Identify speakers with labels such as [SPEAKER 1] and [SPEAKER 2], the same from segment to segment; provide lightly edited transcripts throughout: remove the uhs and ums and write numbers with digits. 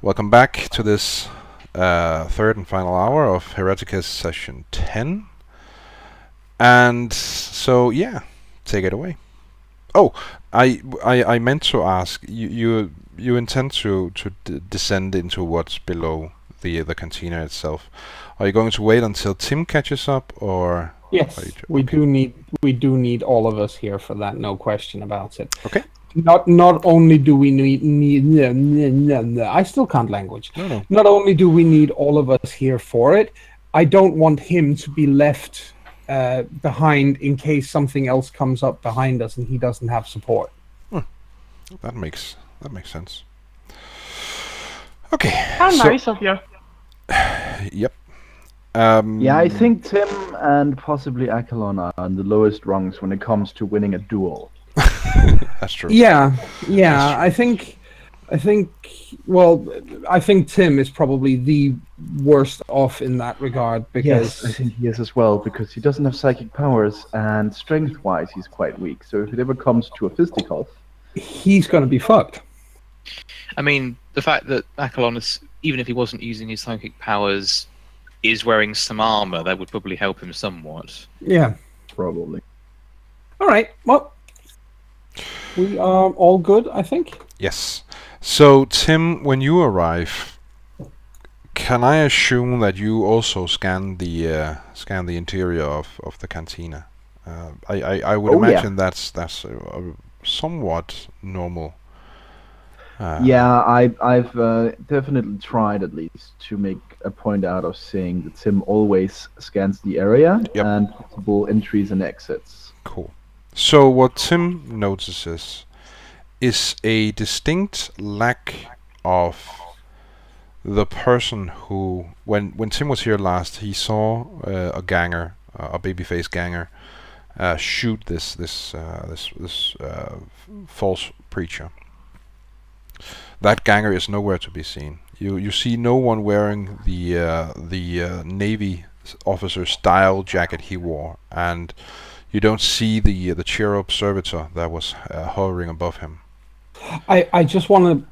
[SPEAKER 1] Welcome back to this third and final hour of Hereticus session 10. And so, yeah, take it away. Oh, I meant to ask, you intend to descend into what's below the cantina itself. Are you going to wait until Tim catches up, or?
[SPEAKER 2] Yes, we do need all of us here for that, no question about it.
[SPEAKER 1] Okay.
[SPEAKER 2] Not only do we need I still can't language.
[SPEAKER 1] No.
[SPEAKER 2] Not only do we need all of us here for it, I don't want him to be left behind in case something else comes up behind us and he doesn't have support.
[SPEAKER 1] That makes sense. Okay.
[SPEAKER 3] How nice of you.
[SPEAKER 1] Yep.
[SPEAKER 4] Yeah, I think Tim and possibly Achelon are on the lowest rungs when it comes to winning a duel.
[SPEAKER 1] That's true.
[SPEAKER 2] Yeah. I think Tim is probably the worst off in that regard, because
[SPEAKER 4] Yes, I think he is as well, because he doesn't have psychic powers, and strength-wise he's quite weak. So if it ever comes to a fisticuff,
[SPEAKER 2] he's going to be fucked.
[SPEAKER 5] I mean, the fact that Achelon is, even if he wasn't using his psychic powers, is wearing some armor, that would probably help him somewhat.
[SPEAKER 2] Yeah.
[SPEAKER 4] probably.
[SPEAKER 2] All right. Well, we are all good, I think.
[SPEAKER 1] Yes. So, Tim, when you arrive, can I assume that you also scan the interior of the cantina? I would imagine that's somewhat normal.
[SPEAKER 4] Yeah, I've definitely tried at least to make a point out of saying that Tim always scans the area and possible entries and exits.
[SPEAKER 1] Cool. So what Tim notices is a distinct lack of the person who, when Tim was here last, he saw a ganger, a babyface ganger, shoot this false preacher. That ganger is nowhere to be seen. You see no one wearing the Navy officer style jacket he wore, and you don't see the cherub servitor that was hovering above him.
[SPEAKER 2] I just want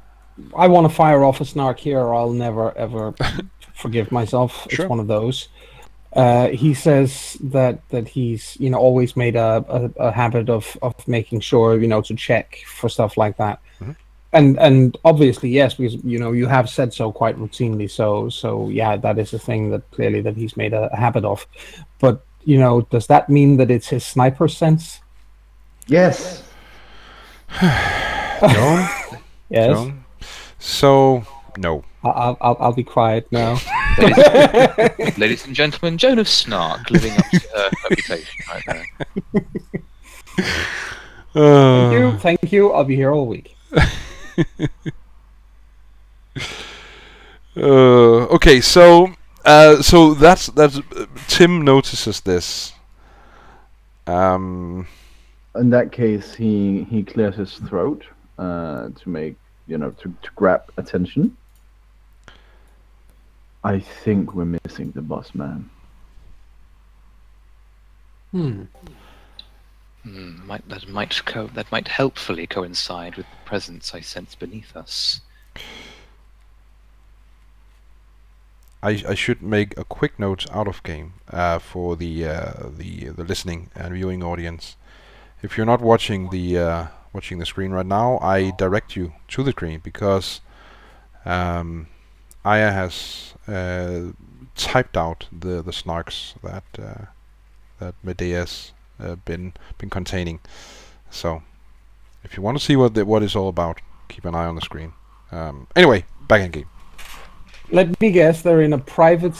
[SPEAKER 2] to fire off a snark here, or I'll never ever forgive myself.
[SPEAKER 1] Sure.
[SPEAKER 2] It's one of those. He says that he's always made a habit of making sure to check for stuff like that.
[SPEAKER 1] Mm-hmm.
[SPEAKER 2] And obviously, yes, because you have said so quite routinely. So yeah, that is a thing that clearly that he's made a habit of. But does that mean that it's his sniper sense?
[SPEAKER 4] Yes.
[SPEAKER 1] No.
[SPEAKER 2] Yes.
[SPEAKER 1] No. So no.
[SPEAKER 2] I'll be quiet now.
[SPEAKER 5] Ladies and gentlemen, Joan of Snark living up to her reputation right there.
[SPEAKER 2] Thank you. I'll be here all week.
[SPEAKER 1] Okay, so that's Tim notices this.
[SPEAKER 4] In that case, he clears his throat to make to grab attention. I think we're missing the boss man.
[SPEAKER 5] That might helpfully coincide with the presence I sense beneath us.
[SPEAKER 1] I should make a quick note out of game for the listening and viewing audience. If you're not watching the screen right now, I direct you to the screen because Aya has typed out the snarks that Medea's been containing. So if you want to see what it's all about, keep an eye on the screen. Anyway, back in game.
[SPEAKER 2] Let me guess, they're in a private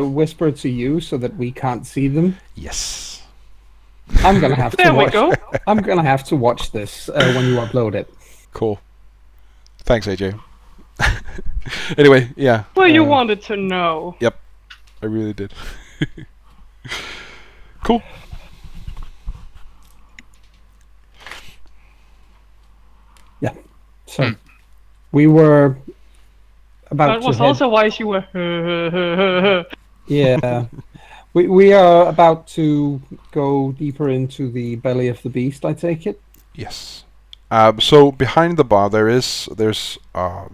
[SPEAKER 2] whisper to you so that we can't see them.
[SPEAKER 1] Yes.
[SPEAKER 2] I'm gonna have to
[SPEAKER 3] There we
[SPEAKER 2] watch.
[SPEAKER 3] go.
[SPEAKER 2] I'm gonna have to watch this when you upload it.
[SPEAKER 1] Cool. Thanks, AJ. Anyway, yeah.
[SPEAKER 3] Well, you wanted to know.
[SPEAKER 1] Yep, I really did. Cool.
[SPEAKER 2] Yeah. So we were about
[SPEAKER 3] That was
[SPEAKER 2] to head.
[SPEAKER 3] also why you were.
[SPEAKER 2] Yeah. We are about to go deeper into the belly of the beast, I take it.
[SPEAKER 1] Yes. So behind the bar there's a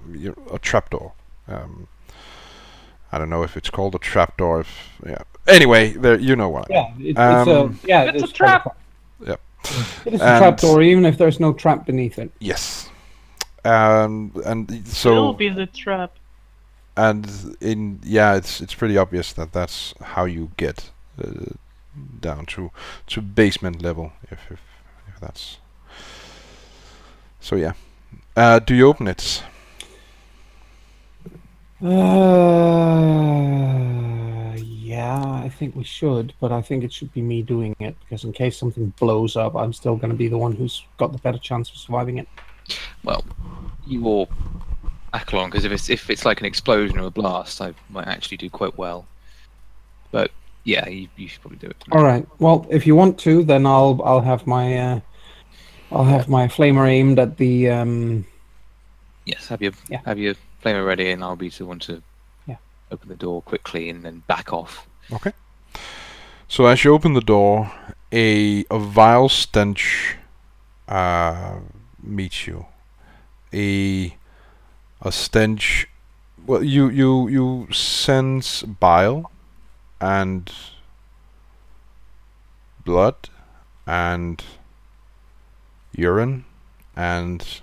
[SPEAKER 1] trapdoor, I don't know if it's called a trapdoor. Anyway, there you know what.
[SPEAKER 2] Yeah,
[SPEAKER 3] It's a trap.
[SPEAKER 1] Yep.
[SPEAKER 2] It is a trapdoor, even if there's no trap beneath it.
[SPEAKER 1] Yes. And so
[SPEAKER 3] It'll be the trap.
[SPEAKER 1] and it's pretty obvious that that's how you get down to basement level if that's so. Yeah. Do you open it?
[SPEAKER 2] Yeah, I think we should, but I think it should be me doing it, because in case something blows up, I'm still going to be the one who's got the better chance of surviving it.
[SPEAKER 5] Well, you or Akalon, because if it's like an explosion or a blast, I might actually do quite well. But yeah, you should probably do it.
[SPEAKER 2] All right. Well, if you want to, then I'll have my flamer aimed at the
[SPEAKER 5] Yes, have your flamer ready, and I'll be the one to open the door quickly and then back off.
[SPEAKER 1] Okay. So as you open the door, a vile stench meets you. A stench. Well, you sense bile and blood and urine and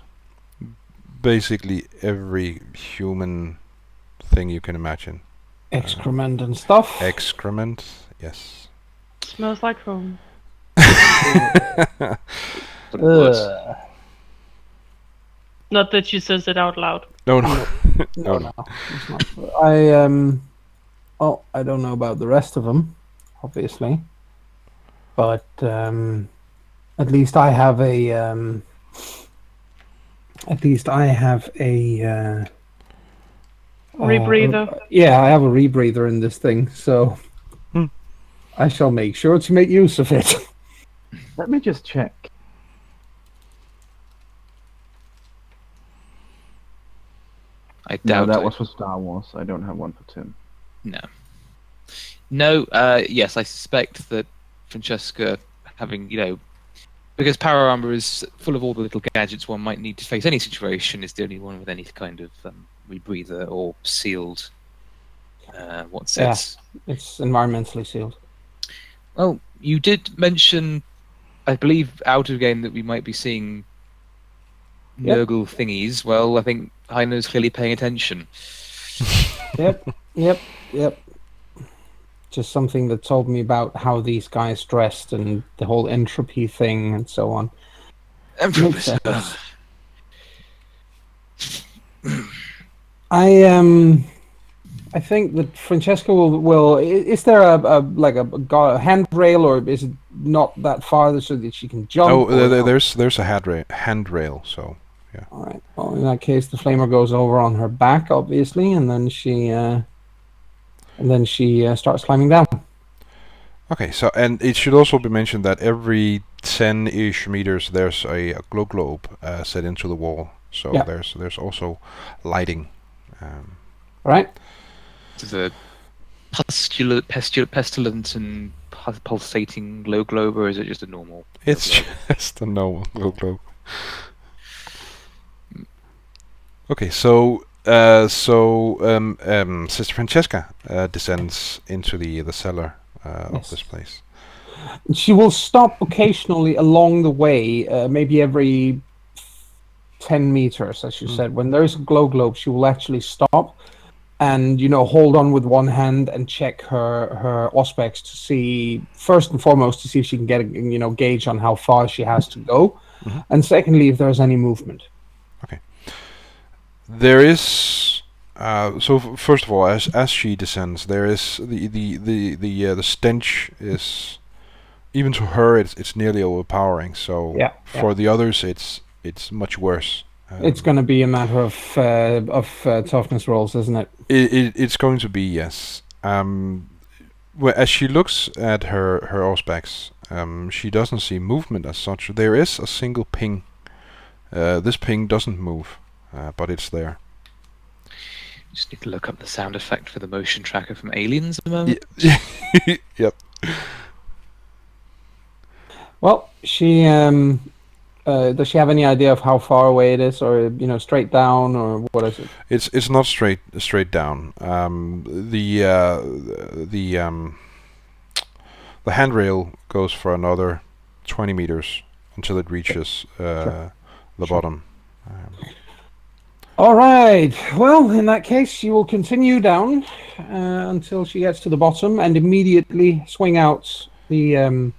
[SPEAKER 1] basically every human thing you can imagine.
[SPEAKER 2] excrement and stuff.
[SPEAKER 1] Excrement, yes.
[SPEAKER 3] Smells like home.
[SPEAKER 5] But it was.
[SPEAKER 3] Not that she says it out loud.
[SPEAKER 1] No.
[SPEAKER 2] No, it's not. I don't know about the rest of them, obviously, but at least I have a
[SPEAKER 3] Rebreather.
[SPEAKER 2] yeah, I have a rebreather in this thing, so I shall make sure to make use of it.
[SPEAKER 4] Let me just check.
[SPEAKER 5] I
[SPEAKER 4] No,
[SPEAKER 5] doubt
[SPEAKER 4] that was for Star Wars. I don't have one for Tim.
[SPEAKER 5] No. Yes, I suspect that Francesca, having because power armor is full of all the little gadgets one might need to face any situation, is the only one with any kind of rebreather or sealed. It's
[SPEAKER 2] environmentally sealed.
[SPEAKER 5] Well, you did mention, I believe, out of game that we might be seeing Nurgle thingies. Well, I think Heiner's clearly paying attention.
[SPEAKER 2] Yep. Just something that told me about how these guys dressed and the whole entropy thing and so on.
[SPEAKER 5] Makes
[SPEAKER 2] sense. I think that Francesca will. Is there a handrail, or is it not that far so that she can jump?
[SPEAKER 1] Oh, there's a handrail. So yeah.
[SPEAKER 2] All right. Well, in that case, the flamer goes over on her back, obviously, and then she starts climbing down.
[SPEAKER 1] Okay. So and it should also be mentioned that every 10-ish meters there's a glow globe set into the wall. So there's also lighting.
[SPEAKER 2] Right.
[SPEAKER 5] The pestilent and pulsating glow globe, or is it just a normal?
[SPEAKER 1] It's just a normal glow globe. Okay, so Sister Francesca descends into the cellar of this place.
[SPEAKER 2] She will stop occasionally along the way, maybe every 10 meters, as you said. When there's a glow globe, she will actually stop and hold on with one hand and check her auspex to see, first and foremost, to see if she can get a gauge on how far she has to go, and secondly, if there's any movement.
[SPEAKER 1] Okay. There is so first of all, as she descends, there is the stench is, even to her it's nearly overpowering. So for the others it's much worse.
[SPEAKER 2] It's going to be a matter of toughness rolls, isn't it?
[SPEAKER 1] It's going to be, yes. As she looks at her auspex, she doesn't see movement as such. There is a single ping. This ping doesn't move, but it's there.
[SPEAKER 5] Just need to look up the sound effect for the motion tracker from Aliens at the moment.
[SPEAKER 1] Yep.
[SPEAKER 2] Well, she Does she have any idea of how far away it is, or straight down, or what is it?
[SPEAKER 1] It's not straight down. The handrail goes for another 20 meters until it reaches the bottom.
[SPEAKER 2] All right. Well, in that case, she will continue down until she gets to the bottom, and immediately swing out the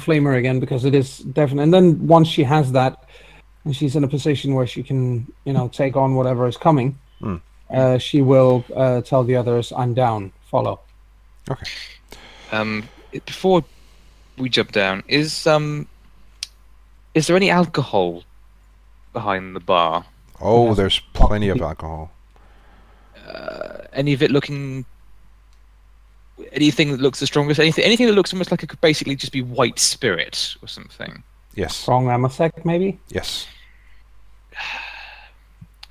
[SPEAKER 2] flamer again, because it is definite. And then once she has that, and she's in a position where she can, take on whatever is coming, she will tell the others, "I'm down. Follow."
[SPEAKER 1] Okay.
[SPEAKER 5] Before we jump down, is there any alcohol behind the bar?
[SPEAKER 1] Oh, there's plenty of alcohol.
[SPEAKER 5] Any of it looking? Anything that looks the strongest? Anything that looks almost like it could basically just be white spirit or something?
[SPEAKER 1] Yes.
[SPEAKER 2] Strong amasec, maybe?
[SPEAKER 1] Yes.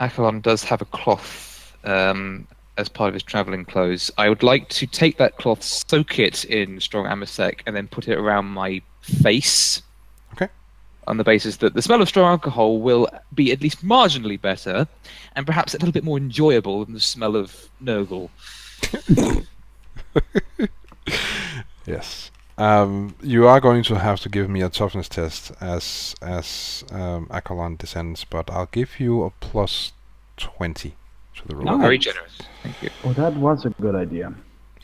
[SPEAKER 5] Akalon does have a cloth as part of his traveling clothes. I would like to take that cloth, soak it in strong amasec, and then put it around my face.
[SPEAKER 1] Okay.
[SPEAKER 5] On the basis that the smell of strong alcohol will be at least marginally better, and perhaps a little bit more enjoyable than the smell of Nurgle.
[SPEAKER 1] Yes. You are going to have to give me a toughness test as Akalon descends, but I'll give you a plus 20 to the roll.
[SPEAKER 2] Nice.
[SPEAKER 5] Very generous. Thank you.
[SPEAKER 4] Oh, that was a good idea.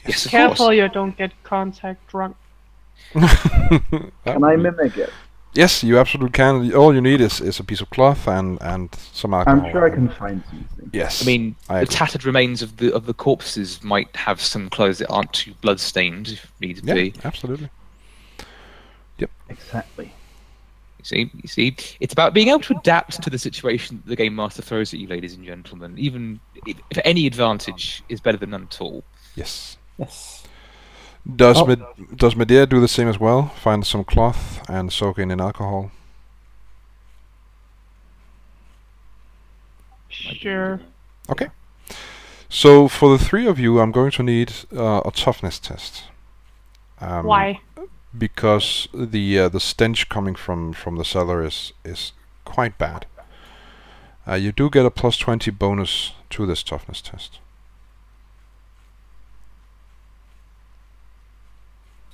[SPEAKER 5] Yes, of
[SPEAKER 3] Careful
[SPEAKER 5] course.
[SPEAKER 3] you don't get contact drunk.
[SPEAKER 4] Can I mimic it?
[SPEAKER 1] Yes, you absolutely can. All you need is a piece of cloth and some alcohol.
[SPEAKER 4] I'm sure I can find something.
[SPEAKER 1] Yes.
[SPEAKER 5] I mean,
[SPEAKER 1] I
[SPEAKER 5] the
[SPEAKER 1] agree.
[SPEAKER 5] tattered remains of the corpses might have some clothes that aren't too blood-stained, if needs be.
[SPEAKER 1] Absolutely.
[SPEAKER 4] Exactly.
[SPEAKER 5] You see, it's about being able to adapt to the situation that the game master throws at you, ladies and gentlemen. Even if any advantage is better than none at all.
[SPEAKER 1] Yes.
[SPEAKER 2] Yes.
[SPEAKER 1] Does Medea do the same as well? Find some cloth and soak in alcohol?
[SPEAKER 3] Sure.
[SPEAKER 1] Okay. So for the three of you, I'm going to need a toughness test.
[SPEAKER 3] Why?
[SPEAKER 1] Because the stench coming from the cellar is quite bad. You do get a plus 20 bonus to this toughness test.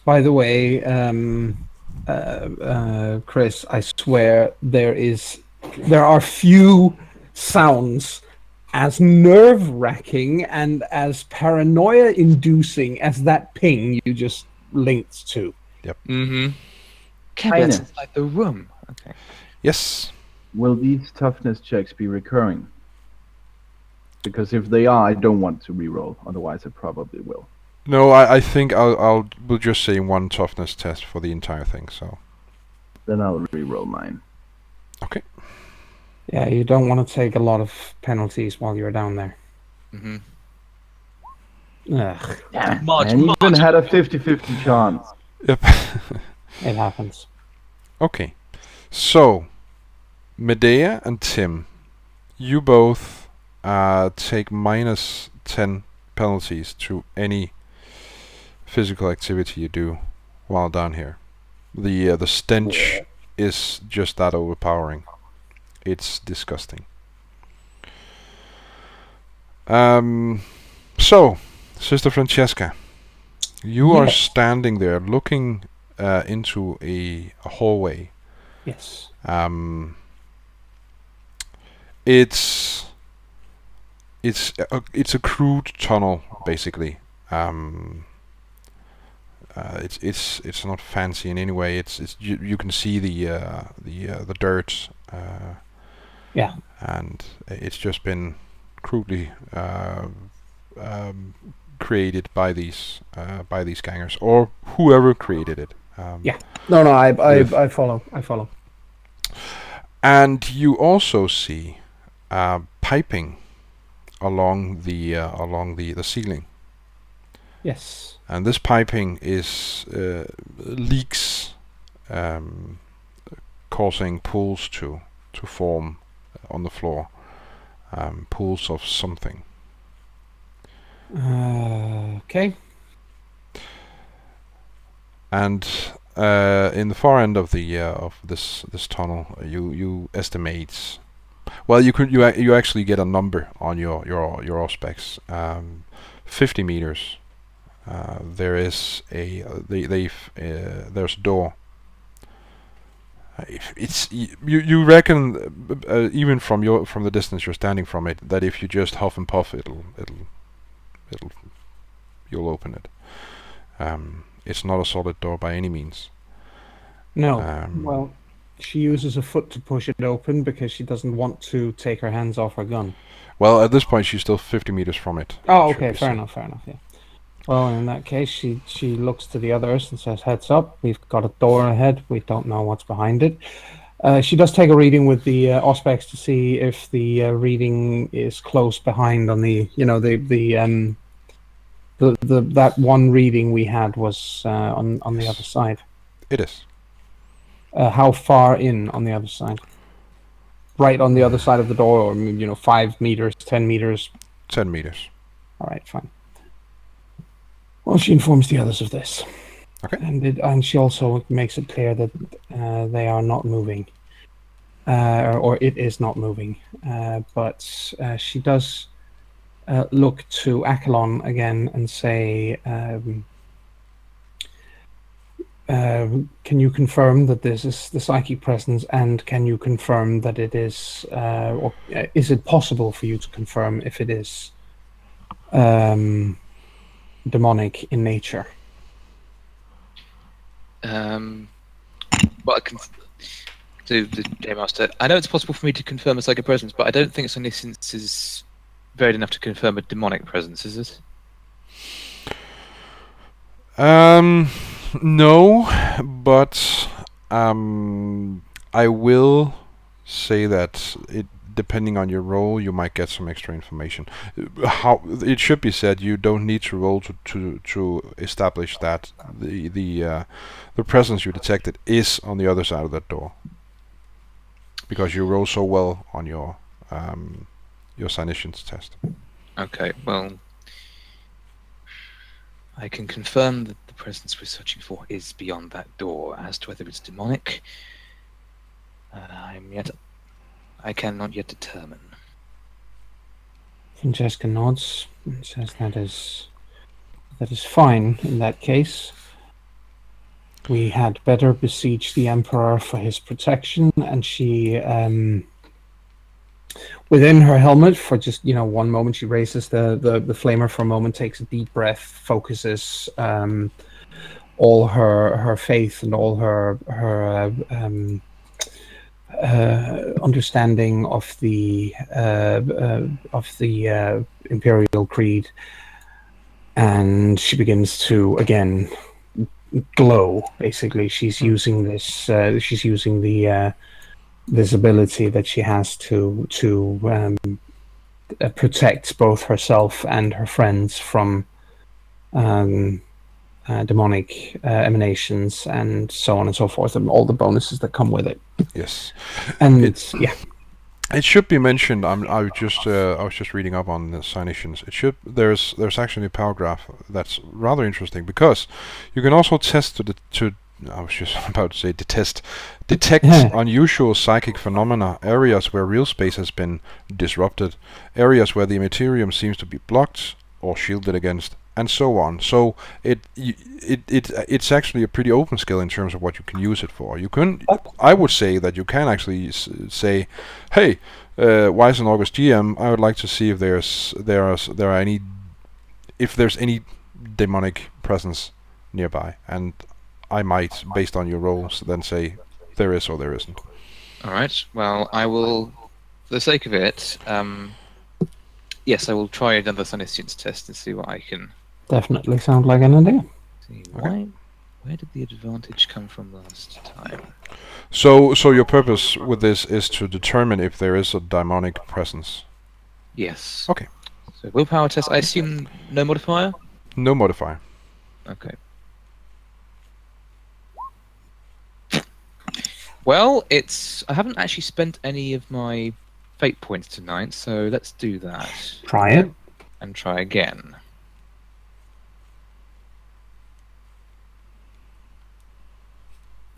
[SPEAKER 2] By the way, Chris, I swear there are few sounds as nerve-wracking and as paranoia-inducing as that ping you just linked to.
[SPEAKER 5] Mm-hmm. Can't
[SPEAKER 4] Highness.
[SPEAKER 5] be inside the room. Okay.
[SPEAKER 1] Yes.
[SPEAKER 4] Will these toughness checks be recurring? Because if they are, I don't want to reroll. Otherwise, I probably will.
[SPEAKER 1] No, I think we'll just say one toughness test for the entire thing. So.
[SPEAKER 4] Then I'll reroll mine.
[SPEAKER 1] Okay.
[SPEAKER 2] Yeah, you don't want to take a lot of penalties while you're down there.
[SPEAKER 5] Mm-hmm.
[SPEAKER 2] Ugh,
[SPEAKER 4] Yeah,
[SPEAKER 5] Margin,
[SPEAKER 4] and even had a 50-50 chance.
[SPEAKER 1] Yep.
[SPEAKER 2] it happens.
[SPEAKER 1] Okay. So, Medea and Tim, you both take minus 10 penalties to any physical activity you do while down here. The stench is just that overpowering. It's disgusting. So, Sister Francesca, you are standing there looking into a hallway.
[SPEAKER 2] Yes.
[SPEAKER 1] It's a crude tunnel, basically. It's not fancy in any way. It's you can see the dirt.
[SPEAKER 2] Yeah.
[SPEAKER 1] And it's just been crudely created by these gangers or whoever created it.
[SPEAKER 2] Yeah. No, I follow. I follow.
[SPEAKER 1] And you also see piping along the ceiling.
[SPEAKER 2] Yes.
[SPEAKER 1] And this piping is leaks, causing pools to form on the floor. Pools of something.
[SPEAKER 2] Okay.
[SPEAKER 1] And in the far end of the of this tunnel, you estimate. Well, you actually get a number on your specs. 50 meters. There is there's a door. It's you reckon even from the distance you're standing from it, that if you just huff and puff, you'll open it. It's not a solid door by any means.
[SPEAKER 2] No. Well, she uses a foot to push it open because she doesn't want to take her hands off her gun.
[SPEAKER 1] Well, at this point, she's still 50 meters from it.
[SPEAKER 2] Oh, okay, fair enough, yeah. Well, in that case, she looks to the others and says, "Heads up, we've got a door ahead. We don't know what's behind it." She does take a reading with the auspex to see if the reading is close behind on the, that one reading we had was on the other side.
[SPEAKER 1] It is.
[SPEAKER 2] How far in on the other side? Right on the other side of the door, or 5 meters, 10 meters?
[SPEAKER 1] 10 meters.
[SPEAKER 2] All right, fine. Well, she informs the others of this.
[SPEAKER 1] Okay.
[SPEAKER 2] And she also makes it clear that they are not moving, or it is not moving. But she does look to Achelon again and say, can you confirm that this is the psychic presence, and can you confirm that it is, or is it possible for you to confirm if it is demonic in nature?
[SPEAKER 5] Well, I can do the Game Master. I know it's possible for me to confirm a psychic presence, but I don't think omniscience is varied enough to confirm a demonic presence, is it?
[SPEAKER 1] No, but I will say that depending on your role, you might get some extra information. How it should be said, you don't need to roll to establish that the presence you detected is on the other side of that door, because you roll so well on your Psynician's test.
[SPEAKER 5] Okay, well, I can confirm that the presence we're searching for is beyond that door. As to whether it's demonic, I cannot yet determine.
[SPEAKER 2] Francesca nods and says that is fine in that case. We had better besiege the Emperor for his protection, and she, within her helmet, for just one moment, she raises the flamer for a moment, takes a deep breath, focuses all her faith and all her understanding of the Imperial Creed, and she begins to again glow. Basically, she's using this. She's using the this ability that she has to protect both herself and her friends from demonic emanations and so on and so forth, and all the bonuses that come with it.
[SPEAKER 1] Yes,
[SPEAKER 2] and
[SPEAKER 1] it should be mentioned. I was just reading up on the Psynicians. There's actually a paragraph that's rather interesting, because you can also test I was just about to say detect unusual psychic phenomena, areas where real space has been disrupted, areas where the materium seems to be blocked or shielded against, and so on. So it's actually a pretty open skill in terms of what you can use it for. I would say that you can actually say, hey, Wise and August GM, I would like to see if there's any demonic presence nearby, and I might, based on your rolls, then say there is or there isn't.
[SPEAKER 5] All right. Well, I will, for the sake of it, yes, I will try another Psynician's test and see what I can.
[SPEAKER 2] Definitely sound like an idea.
[SPEAKER 5] See, where did the advantage come from last time?
[SPEAKER 1] So your purpose with this is to determine if there is a demonic presence.
[SPEAKER 5] Yes.
[SPEAKER 1] Okay.
[SPEAKER 5] So willpower test. I assume no modifier.
[SPEAKER 1] No modifier.
[SPEAKER 5] Okay. Well, I haven't actually spent any of my fate points tonight, so let's do that.
[SPEAKER 2] Try it.
[SPEAKER 5] And try again.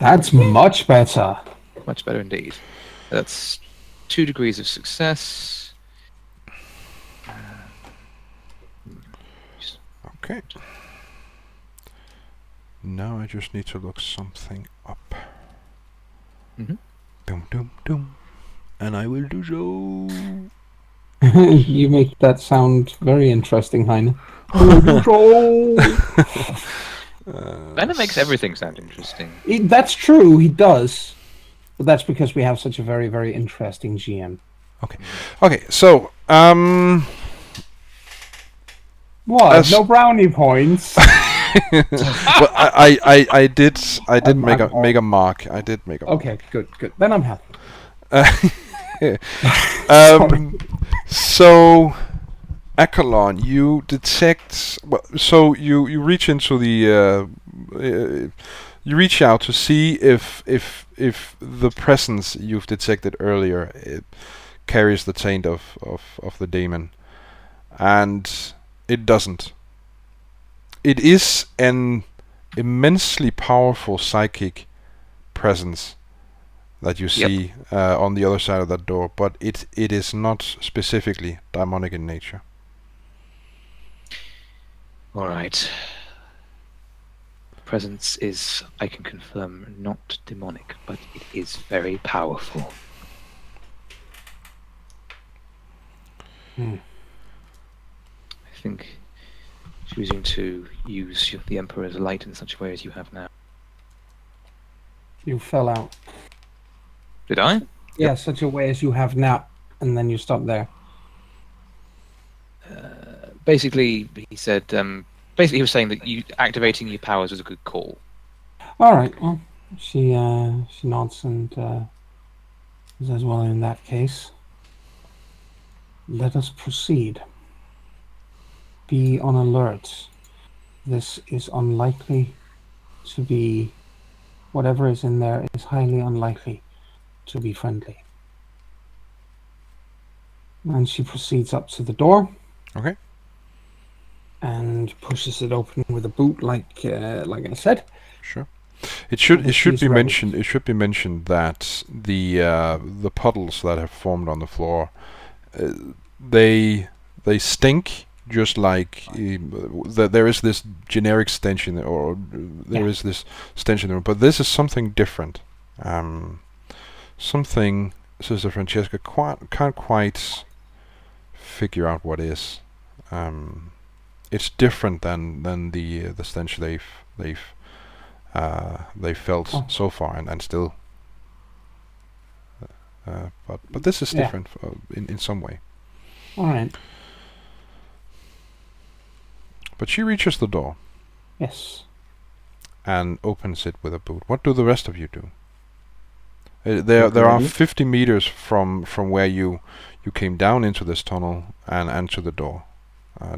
[SPEAKER 2] That's much better.
[SPEAKER 5] Much better indeed. That's 2 degrees of success.
[SPEAKER 1] Okay. Now I just need to look something up.
[SPEAKER 5] Mhm.
[SPEAKER 1] Dum dum dum. And I will do so.
[SPEAKER 2] You make that sound very interesting, Heine.
[SPEAKER 5] Venom makes everything sound interesting.
[SPEAKER 2] That's true, he does. But that's because we have such a very, very interesting GM.
[SPEAKER 1] Okay, so
[SPEAKER 2] What? No brownie points?
[SPEAKER 1] well, I did make a mark. I did make a mark.
[SPEAKER 2] Okay, good. Then I'm happy.
[SPEAKER 1] So, Accolon, you detect. Well, so you reach into the. You reach out to see if the presence you've detected earlier carries the taint of the demon, and it doesn't. It is an immensely powerful psychic presence that you see on the other side of that door, but it is not specifically demonic in nature.
[SPEAKER 5] All right. Presence is, I can confirm, not demonic, but it is very powerful. I think choosing to use the Emperor's light in such a way as you have now.
[SPEAKER 2] You fell out.
[SPEAKER 5] Did I?
[SPEAKER 2] Yeah, such a way as you have now, and then you stop there.
[SPEAKER 5] Basically, he said. Basically, he was saying that activating your powers was a good call.
[SPEAKER 2] All right. Well, she nods and says, "Well, in that case, let us proceed. Be on alert. This is unlikely to be. Whatever is in there is highly unlikely to be friendly." And she proceeds up to the door.
[SPEAKER 1] Okay.
[SPEAKER 2] And pushes it open with a boot, like I said.
[SPEAKER 1] Sure. It should be
[SPEAKER 2] ready.
[SPEAKER 1] mentioned. It should be mentioned that the puddles that have formed on the floor, they stink. Just like there is this generic stench in or there is this stench in the room, but this is something different. Something Sister Francesca can't quite figure out what is. It's different than the stench they've felt so far and still. But this is different in some way.
[SPEAKER 2] All right.
[SPEAKER 1] But she reaches the door.
[SPEAKER 2] Yes.
[SPEAKER 1] And opens it with a boot. What do the rest of you do? There are 50 meters from where you came down into this tunnel and to the door.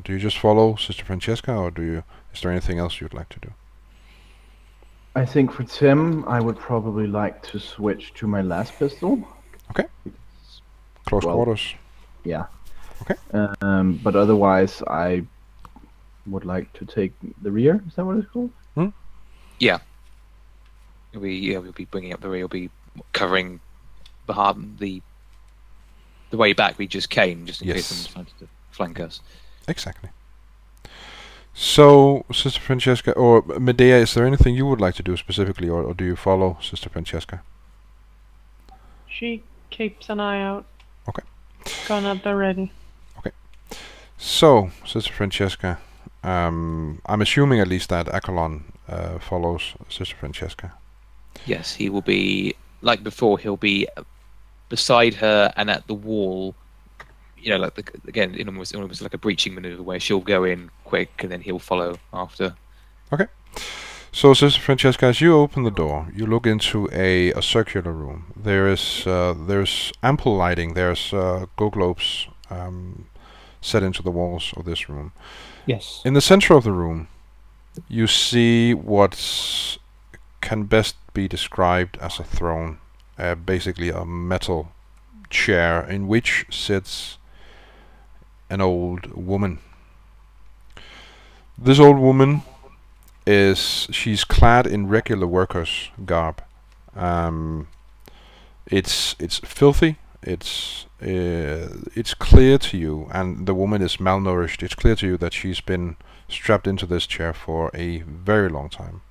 [SPEAKER 1] Do you just follow Sister Francesca, or is there anything else you'd like to do?
[SPEAKER 4] I think for Tim, I would probably like to switch to my last pistol.
[SPEAKER 1] Okay. Close quarters.
[SPEAKER 4] Yeah.
[SPEAKER 1] Okay.
[SPEAKER 4] But otherwise, I would like to take the rear. Is that what it's called?
[SPEAKER 5] Yeah. We'll be bringing up the rear. We'll be covering behind the way back we just came, just in case someone decided to flank us.
[SPEAKER 1] Exactly. So, Sister Francesca, or Medea, is there anything you would like to do specifically, or do you follow Sister Francesca?
[SPEAKER 3] She keeps an eye out.
[SPEAKER 1] Okay.
[SPEAKER 3] Gone at the ready.
[SPEAKER 1] Okay. So, Sister Francesca, I'm assuming at least that Accolon follows Sister Francesca.
[SPEAKER 5] Yes, he will be, like before, he'll be beside her and at the wall, again, in almost like a breaching maneuver where she'll go in quick and then he'll follow after. Okay.
[SPEAKER 1] So, Sister Francesca, as you open the door, you look into a circular room. There's ample lighting. There's glow globes set into the walls of this room.
[SPEAKER 2] Yes.
[SPEAKER 1] In the center of the room, you see what can best be described as a throne, basically a metal chair in which sits an old woman. This old woman she's clad in regular workers' garb, It's filthy. It's clear to you, and the woman is malnourished. It's clear to you that she's been strapped into this chair for a very long time.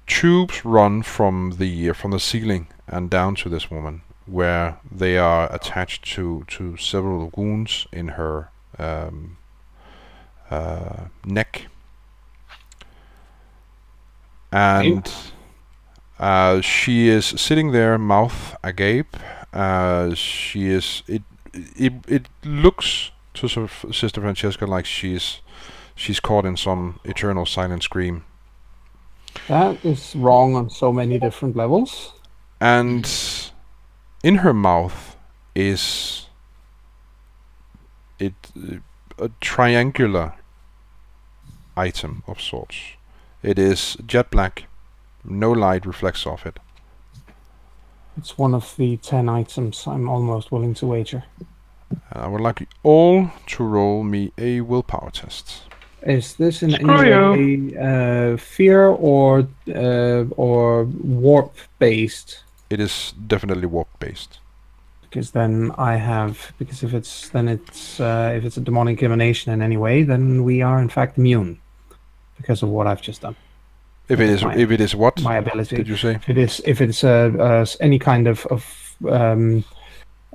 [SPEAKER 1] Tubes run from the ceiling and down to this woman, where they are attached to several wounds in her neck, and she is sitting there, mouth agape. She is. It looks to Sister Francesca like she's caught in some eternal silent scream.
[SPEAKER 2] That is wrong on so many different levels.
[SPEAKER 1] And in her mouth is a triangular item of sorts. It is jet black. No light reflects off it.
[SPEAKER 2] It's one of the 10 items I'm almost willing to wager.
[SPEAKER 1] And I would like you all to roll me a willpower test.
[SPEAKER 2] Is this in
[SPEAKER 3] Screw
[SPEAKER 2] any way fear or warp based?
[SPEAKER 1] It is definitely warp based.
[SPEAKER 2] Because then if it's a demonic emanation in any way, then we are in fact immune because of what I've just done.
[SPEAKER 1] If it is what?
[SPEAKER 2] My ability.
[SPEAKER 1] Did you say?
[SPEAKER 2] If it's any kind of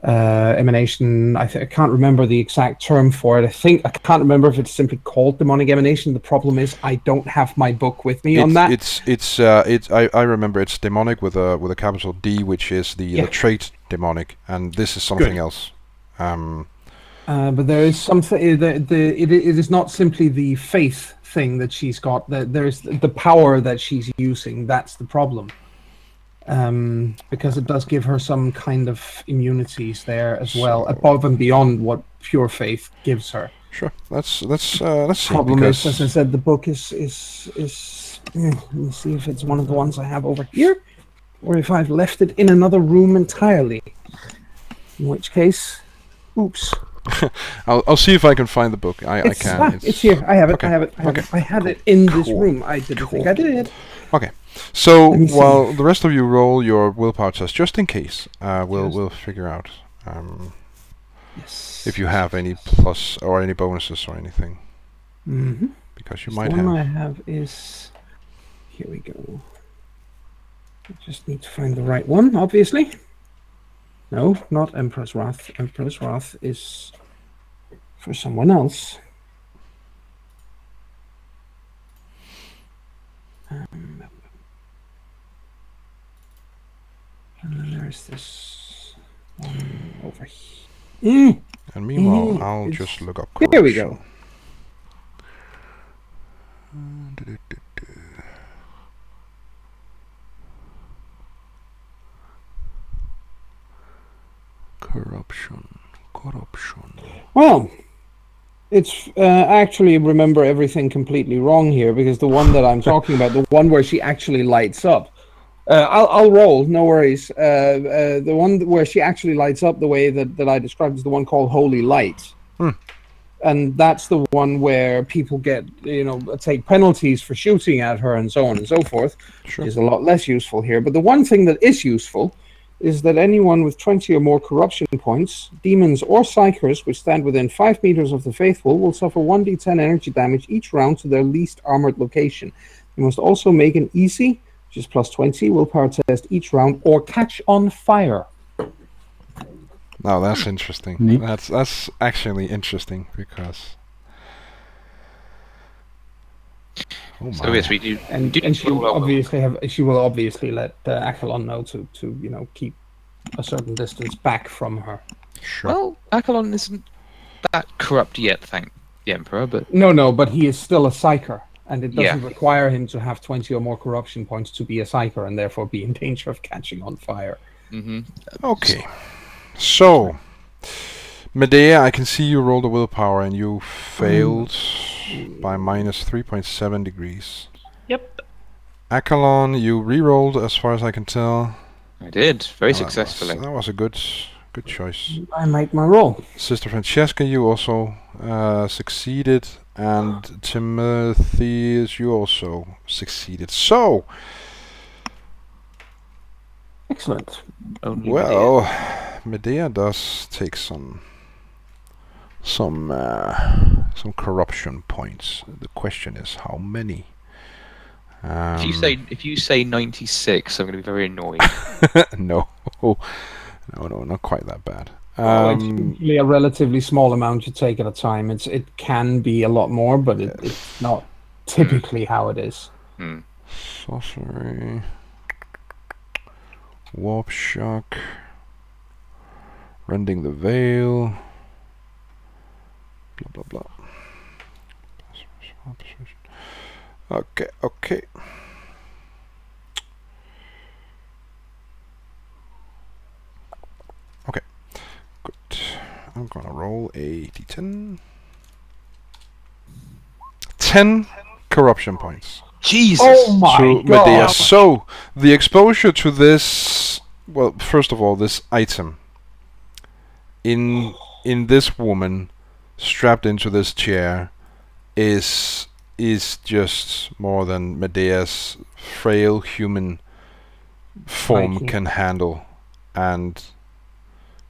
[SPEAKER 2] emanation, I can't remember the exact term for it. I can't remember if it's simply called demonic emanation. The problem is I don't have my book with me on that.
[SPEAKER 1] I remember it's demonic with a capital D, which is the trait demonic, and this is something else.
[SPEAKER 2] But there is something. It is not simply the faith thing that she's got. There's the power that she's using. That's the problem. Because it does give her some kind of immunities there as well, above and beyond what pure faith gives her.
[SPEAKER 1] Sure, let's see.
[SPEAKER 2] Problem is, as I said, the book is let me see if it's one of the ones I have over here, or if I've left it in another room entirely. In which case, oops.
[SPEAKER 1] I'll see if I can find the book. I can.
[SPEAKER 2] It's here. I have it.
[SPEAKER 1] Okay.
[SPEAKER 2] I have it.
[SPEAKER 1] Okay.
[SPEAKER 2] I had it in this room. I didn't think I did.
[SPEAKER 1] Okay. So while the rest of you roll your willpower test, just in case, we'll figure out if you have any plus or any bonuses or anything.
[SPEAKER 2] Mm-hmm.
[SPEAKER 1] Because you might
[SPEAKER 2] the
[SPEAKER 1] have.
[SPEAKER 2] one I have is here. We go. I just need to find the right one, obviously. No, not Emperor's Wrath. Emperor's Wrath is for someone else. And then there's this one over here.
[SPEAKER 1] And meanwhile, I'll just look up.
[SPEAKER 2] Here we go. Corruption. Well, it's actually remember everything completely wrong here, because the one that I'm talking about, the one where she actually lights up, I'll roll, no worries. The one where she actually lights up the way that I described is the one called Holy Light. And that's the one where people get, take penalties for shooting at her and so on and so forth.
[SPEAKER 1] Sure.
[SPEAKER 2] Which is a lot less useful here. But the one thing that is useful is that anyone with 20 or more corruption points, demons or psychers, which stand within 5 meters of the faithful, will suffer 1d10 energy damage each round to their least armored location. They must also make an easy, which is plus 20, willpower test each round, or catch on fire.
[SPEAKER 1] Now that's interesting.
[SPEAKER 4] Neat.
[SPEAKER 1] That's actually interesting because. Oh my.
[SPEAKER 5] So yes, we do.
[SPEAKER 2] And she will obviously let Achelon know to keep a certain distance back from her.
[SPEAKER 1] Sure.
[SPEAKER 5] Well, Achelon isn't that corrupt yet, thank the Emperor, but
[SPEAKER 2] No, but he is still a psyker, and it doesn't require him to have 20 or more corruption points to be a psyker and therefore be in danger of catching on fire.
[SPEAKER 1] Okay. So, Medea, I can see you rolled a willpower and you failed by minus 3.7 degrees.
[SPEAKER 3] Yep.
[SPEAKER 1] Achelon, you re-rolled as far as I can tell.
[SPEAKER 5] I did very
[SPEAKER 1] That
[SPEAKER 5] successfully.
[SPEAKER 1] That was a good choice.
[SPEAKER 2] I make my roll.
[SPEAKER 1] Sister Francesca, you also succeeded, And Timothy, you also succeeded. So,
[SPEAKER 2] Excellent.
[SPEAKER 5] Only
[SPEAKER 1] well, Medea does take some corruption points. The question is how many.
[SPEAKER 5] If you say 96, I'm going to be very annoyed.
[SPEAKER 1] No, not quite that bad.
[SPEAKER 2] It's usually a relatively small amount you take at a time. It can be a lot more, but it's not typically how it is.
[SPEAKER 1] Sorcery, warp shock, rending the veil, blah blah blah. Okay. Okay, good. I'm gonna roll a d10. 10 corruption points.
[SPEAKER 5] Jesus!
[SPEAKER 2] Oh my
[SPEAKER 1] to
[SPEAKER 2] god!
[SPEAKER 1] Medea. So, the exposure to this, well, first of all, this item in this woman strapped into this chair is just more than Medea's frail human form
[SPEAKER 2] Mikey.
[SPEAKER 1] can handle, and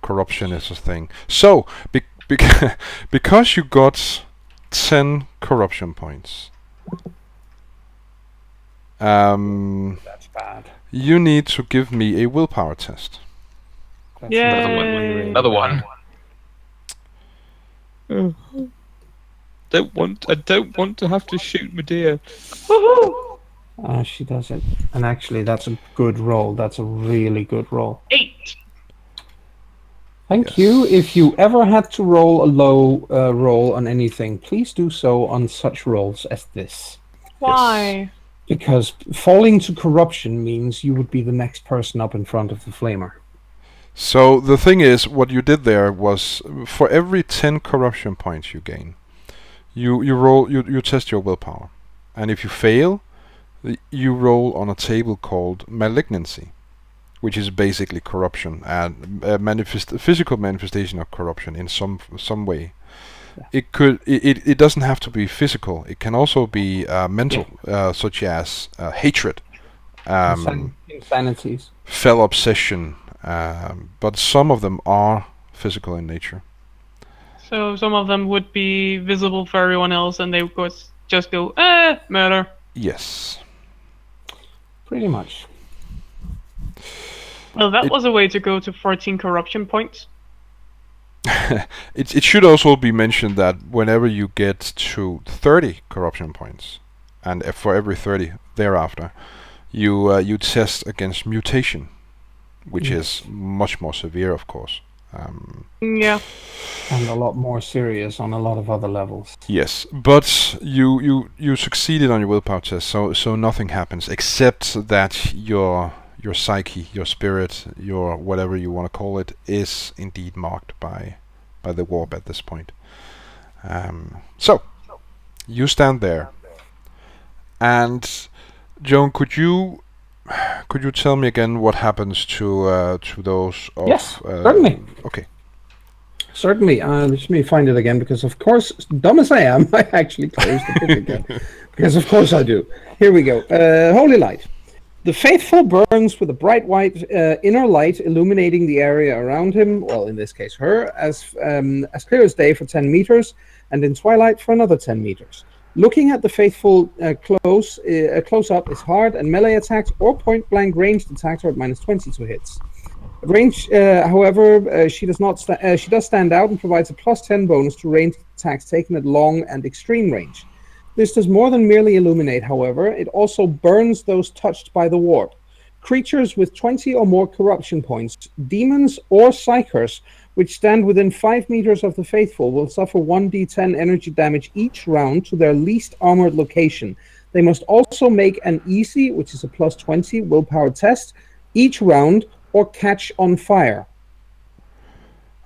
[SPEAKER 1] corruption is a thing. So, because you got 10 corruption points,
[SPEAKER 2] That's bad.
[SPEAKER 1] you need to give me a willpower test.
[SPEAKER 2] That's
[SPEAKER 3] Yay.
[SPEAKER 5] Another one. I don't want to have to shoot Medea.
[SPEAKER 3] Woohoo!
[SPEAKER 2] She does it. And actually, that's a good roll. That's a really good roll.
[SPEAKER 3] 8.
[SPEAKER 2] Thank
[SPEAKER 1] Yes.
[SPEAKER 2] you. If you ever had to roll a low roll on anything, please do so on such rolls as this.
[SPEAKER 3] Why?
[SPEAKER 2] Because falling to corruption means you would be the next person up in front of the flamer.
[SPEAKER 1] So the thing is, what you did there was, for every 10 corruption points you gain, you test your willpower, and if you fail, you roll on a table called malignancy, which is basically corruption and physical manifestation of corruption in some way.
[SPEAKER 2] Yeah.
[SPEAKER 1] It doesn't have to be physical. It can also be mental, such as hatred,
[SPEAKER 2] Insanities.
[SPEAKER 1] fell obsession. But some of them are physical in nature.
[SPEAKER 3] So some of them would be visible for everyone else, and they would just go, murder.
[SPEAKER 1] Yes.
[SPEAKER 2] Pretty much.
[SPEAKER 3] Well, that was a way to go to 14 corruption points.
[SPEAKER 1] It should also be mentioned that whenever you get to 30 corruption points, and for every 30 thereafter, you test against mutation, which is much more severe, of course.
[SPEAKER 3] Yeah.
[SPEAKER 2] And a lot more serious on a lot of other levels.
[SPEAKER 1] Yes, but you succeeded on your willpower test, so nothing happens except that your psyche, your spirit, your whatever you want to call it, is indeed marked by the warp at this point. So you stand there, and Joan, could you tell me again what happens to those of...
[SPEAKER 2] Yes, certainly.
[SPEAKER 1] Okay.
[SPEAKER 2] Certainly. Let me find it again, because of course, dumb as I am, I actually closed the book again. Because of course I do. Here we go. Holy light. The faithful burns with a bright white inner light illuminating the area around him, well, in this case her, as clear as day for 10 meters, and in twilight for another 10 meters. Looking at the faithful close up is hard, and melee attacks or point-blank ranged attacks are at -20 to hits. Range, however, she does stand out and provides a +10 bonus to ranged attacks taken at long and extreme range. This does more than merely illuminate, however. It also burns those touched by the warp. Creatures with 20 or more corruption points, demons or psychers, which stand within 5 meters of the faithful, will suffer 1d10 energy damage each round to their least armored location. They must also make an easy, which is a +20 willpower test, each round, or catch on fire.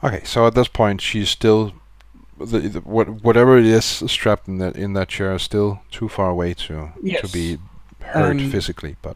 [SPEAKER 1] Okay, so at this point, she's still whatever it is strapped in that chair is still too far away to be hurt physically, but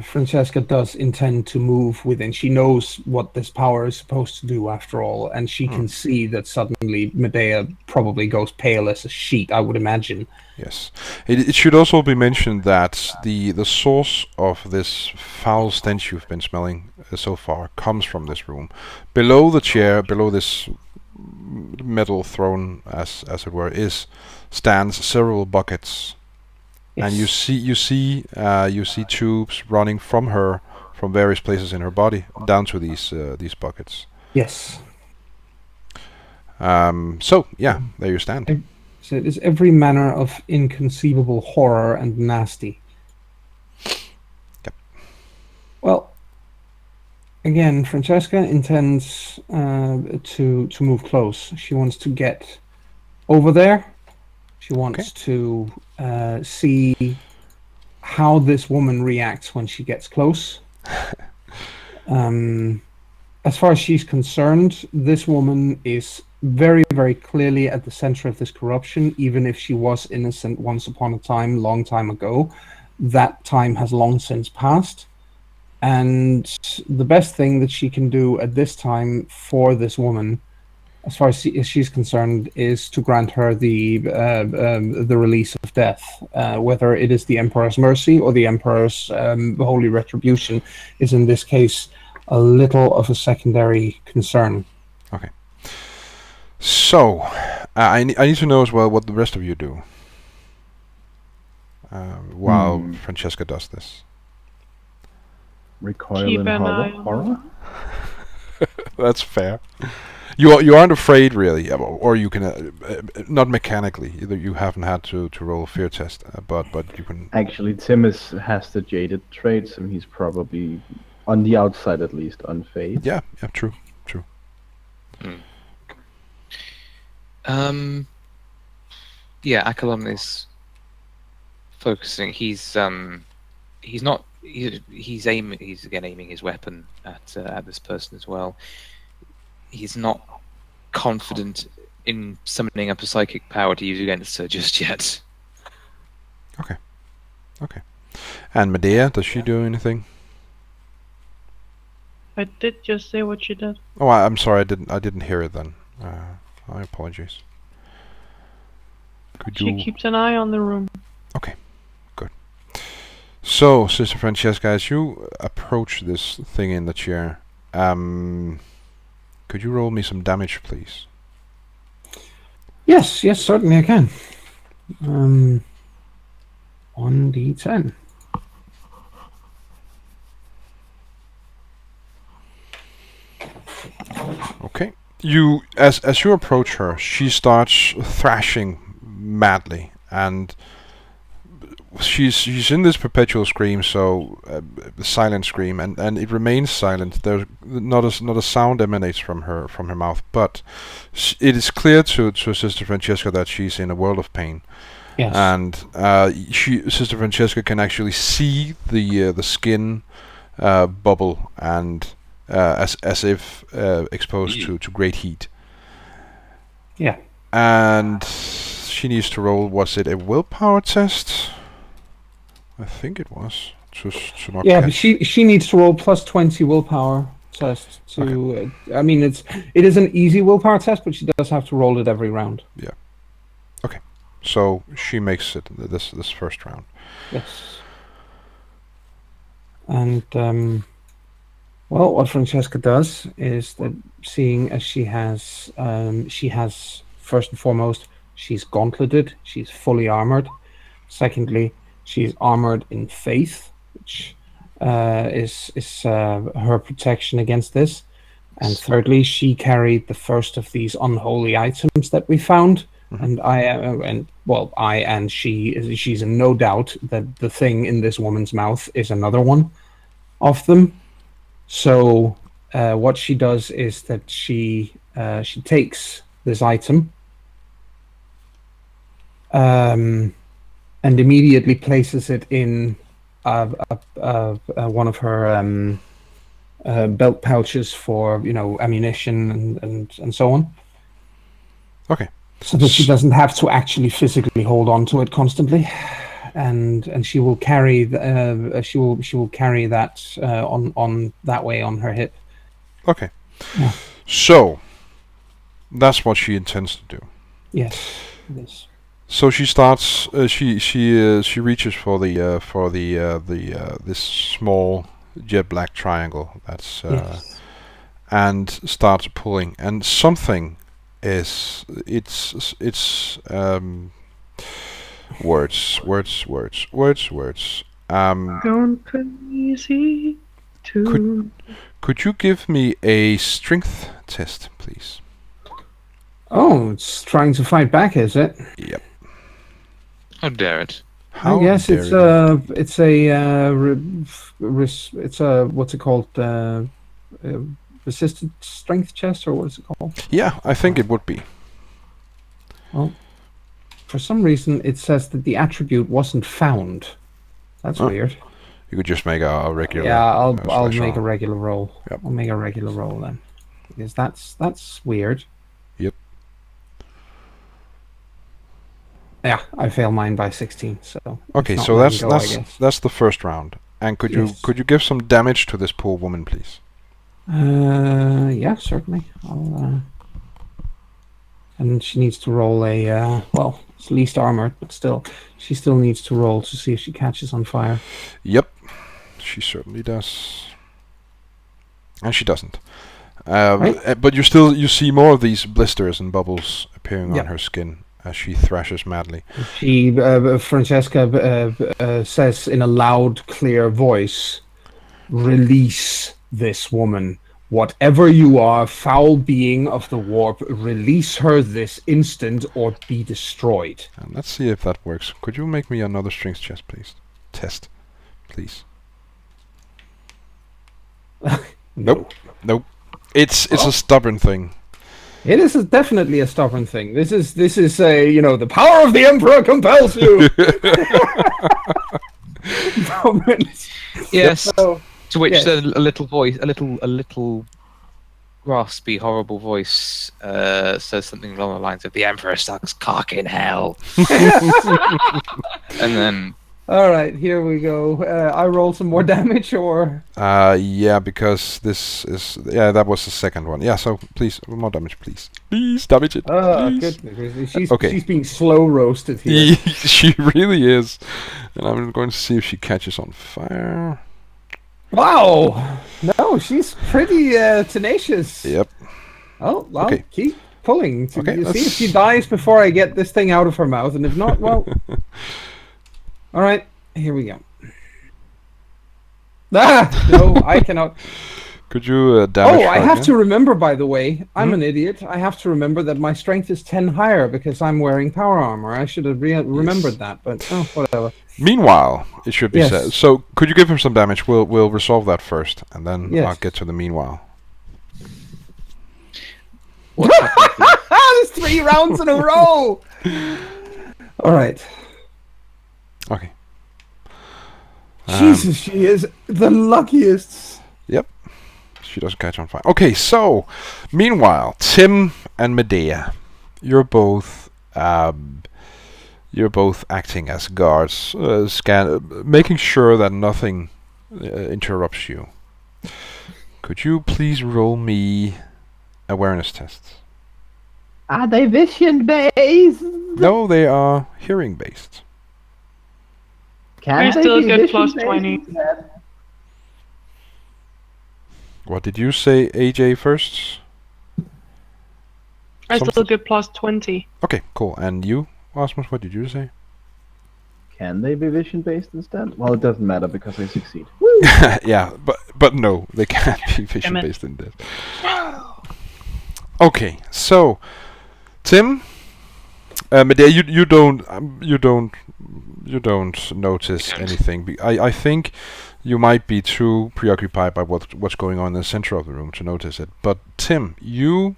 [SPEAKER 2] Francesca does intend to move within. She knows what this power is supposed to do, after all, and she can see that suddenly Medea probably goes pale as a sheet, I would imagine.
[SPEAKER 1] Yes. It should also be mentioned that the source of this foul stench you've been smelling so far comes from this room. Below the chair, below this metal throne, as it were, stands several buckets.
[SPEAKER 2] Yes.
[SPEAKER 1] And you see tubes running from her, from various places in her body, down to these buckets.
[SPEAKER 2] Yes.
[SPEAKER 1] So yeah, there you stand.
[SPEAKER 2] So it is every manner of inconceivable horror and nasty.
[SPEAKER 1] Yep.
[SPEAKER 2] Well, again, Francesca intends to move close. She wants to get over there. She wants to see how this woman reacts when she gets close. As far as she's concerned, this woman is very, very clearly at the center of this corruption. Even if she was innocent once upon a time, long time ago, that time has long since passed. And the best thing that she can do at this time for this woman, as far as she's concerned, is to grant her the release of death. Whether it is the Emperor's mercy or the Emperor's holy retribution is in this case a little of a secondary concern.
[SPEAKER 1] Okay. So, I need to know as well what the rest of you do while Francesca does this.
[SPEAKER 4] Recoil
[SPEAKER 3] Keep
[SPEAKER 4] in
[SPEAKER 3] an eye on
[SPEAKER 4] horror?
[SPEAKER 1] That's fair. You aren't afraid, really, or you can not mechanically. Either you haven't had to roll a fear test, but you can.
[SPEAKER 4] Actually, Tim has the jaded traits, and he's probably on the outside at least unfazed.
[SPEAKER 1] Yeah, true.
[SPEAKER 5] Yeah, Akalon is focusing. He's aiming his weapon at this person as well. He's not confident in summoning up a psychic power to use against her just yet.
[SPEAKER 1] Okay. And Medea, does she do anything?
[SPEAKER 3] I did just say what she did.
[SPEAKER 1] Oh, I'm sorry, I didn't hear it then. I apologize.
[SPEAKER 3] She keeps an eye on the room.
[SPEAKER 1] Okay, good. So, Sister Francesca, as you approach this thing in the chair, could you roll me some damage, please?
[SPEAKER 2] Yes, certainly I can. 1d10.
[SPEAKER 1] Okay. You, as you approach her, she starts thrashing madly, and she's in this perpetual scream, so silent scream, and it remains silent. There's not a sound emanates from her mouth, but it is clear to Sister Francesca that she's in a world of pain.
[SPEAKER 2] Yes.
[SPEAKER 1] And Sister Francesca can actually see the skin bubble and as if exposed to great heat.
[SPEAKER 2] Yeah.
[SPEAKER 1] And she needs to roll. Was it a willpower test? I think it was. To not
[SPEAKER 2] Yeah,
[SPEAKER 1] catch.
[SPEAKER 2] but she needs to roll plus 20 willpower test to.
[SPEAKER 1] Okay.
[SPEAKER 2] I mean, it is an easy willpower test, but she does have to roll it every round.
[SPEAKER 1] Yeah. Okay. So she makes it this first round.
[SPEAKER 2] Yes. And well, what Francesca does is that, seeing as she has first and foremost, she's gauntleted, she's fully armored. Secondly, she's armored in faith, which is her protection against this. And thirdly, she carried the first of these unholy items that we found. And she's in no doubt that the thing in this woman's mouth is another one of them. So what she does is that she takes this item and immediately places it in one of her belt pouches for ammunition and so on.
[SPEAKER 1] Okay.
[SPEAKER 2] So that she doesn't have to actually physically hold on to it constantly. and she will carry she will carry that on that way on her hip.
[SPEAKER 1] Okay.
[SPEAKER 2] Yeah.
[SPEAKER 1] So that's what she intends to do.
[SPEAKER 2] Yes, it is.
[SPEAKER 1] So she starts. She reaches for this small jet black triangle. That's
[SPEAKER 2] Yes.
[SPEAKER 1] and starts pulling. And something is words.
[SPEAKER 3] Gone crazy too.
[SPEAKER 1] Could you give me a strength test, please?
[SPEAKER 2] Oh, it's trying to fight back, is it?
[SPEAKER 1] Yep.
[SPEAKER 5] How dare it?
[SPEAKER 1] How
[SPEAKER 2] I guess
[SPEAKER 1] dare
[SPEAKER 2] it's
[SPEAKER 1] you?
[SPEAKER 2] it's a what's it called? Resistant strength chest, or what is it called?
[SPEAKER 1] Yeah, I think it would be.
[SPEAKER 2] Well, for some reason it says that the attribute wasn't found. That's
[SPEAKER 1] Oh.
[SPEAKER 2] weird.
[SPEAKER 1] You could just make a regular.
[SPEAKER 2] Yeah, I'll
[SPEAKER 1] slash
[SPEAKER 2] make a
[SPEAKER 1] roll.
[SPEAKER 2] regular roll.
[SPEAKER 1] Yep.
[SPEAKER 2] I'll make a regular roll then, because that's weird.
[SPEAKER 1] Yep.
[SPEAKER 2] Yeah, I fail mine by 16. So
[SPEAKER 1] Okay,
[SPEAKER 2] it's
[SPEAKER 1] so
[SPEAKER 2] not letting go, I guess.
[SPEAKER 1] that's the first round. And could
[SPEAKER 2] Yes.
[SPEAKER 1] you give some damage to this poor woman, please?
[SPEAKER 2] Yeah, certainly. And she needs to roll a well, it's least armored, but still, she still needs to roll to see if she catches on fire.
[SPEAKER 1] Yep, she certainly does. And she doesn't. But you see more of these blisters and bubbles appearing on her skin as she thrashes madly.
[SPEAKER 2] She, Francesca, says in a loud, clear voice, "Release this woman. Whatever you are, foul being of the warp, release her this instant or be destroyed."
[SPEAKER 1] And let's see if that works. Could you make me another strength chest, please? Test, please. Nope. It's a stubborn thing.
[SPEAKER 2] It is definitely a stubborn thing. This is the power of the Emperor compels you.
[SPEAKER 5] Yes.
[SPEAKER 2] So,
[SPEAKER 5] To which
[SPEAKER 2] yes.
[SPEAKER 5] then a little raspy, horrible voice says something along the lines of "The Emperor sucks cock in hell," and then.
[SPEAKER 2] All right, here we go. I roll some more damage, or
[SPEAKER 1] Yeah, because that was the second one. Yeah, so please more damage, please. Please damage it. Please.
[SPEAKER 2] goodness,
[SPEAKER 1] Okay.
[SPEAKER 2] she's being slow roasted here.
[SPEAKER 1] She really is. And I'm going to see if she catches on fire.
[SPEAKER 2] Wow, no, she's pretty tenacious.
[SPEAKER 1] Yep.
[SPEAKER 2] Oh, well,
[SPEAKER 1] Okay.
[SPEAKER 2] keep pulling to
[SPEAKER 1] Okay,
[SPEAKER 2] see if she dies before I get this thing out of her mouth, and if not, well. All right, here we go. No, I cannot.
[SPEAKER 1] Could you damage?
[SPEAKER 2] Oh, I
[SPEAKER 1] her
[SPEAKER 2] have
[SPEAKER 1] again?
[SPEAKER 2] to remember, by the way, I'm an idiot. I have to remember that my strength is 10 higher because I'm wearing power armor. I should have remembered that, but whatever.
[SPEAKER 1] Meanwhile, it should be
[SPEAKER 2] Yes.
[SPEAKER 1] said. So, could you give him some damage? We'll resolve that first, and then
[SPEAKER 2] Yes.
[SPEAKER 1] I'll get to the meanwhile.
[SPEAKER 2] There's 3 rounds in a row! All right.
[SPEAKER 1] Okay.
[SPEAKER 2] Jesus, she is the luckiest.
[SPEAKER 1] Yep. She doesn't catch on fire. Okay, so meanwhile, Tim and Medea, you're both acting as guards, making sure that nothing interrupts you. Could you please roll me awareness tests?
[SPEAKER 4] Are they vision based?
[SPEAKER 1] No, they are hearing based.
[SPEAKER 4] Can
[SPEAKER 3] I
[SPEAKER 4] they
[SPEAKER 3] still
[SPEAKER 4] be
[SPEAKER 3] get
[SPEAKER 4] vision
[SPEAKER 3] plus
[SPEAKER 4] based
[SPEAKER 3] 20.
[SPEAKER 4] instead?
[SPEAKER 1] What did you say, AJ, first?
[SPEAKER 3] I still
[SPEAKER 1] Something-
[SPEAKER 3] get plus 20.
[SPEAKER 1] Okay, cool. And you, Osmos, what did you say?
[SPEAKER 4] Can they be vision based instead? Well, it doesn't matter because I succeed.
[SPEAKER 1] Yeah, but no, they can't be vision
[SPEAKER 3] Damn it.
[SPEAKER 1] based in this. Okay, so Tim, Medea, you don't notice anything. I think you might be too preoccupied by what's going on in the center of the room to notice it. But Tim, you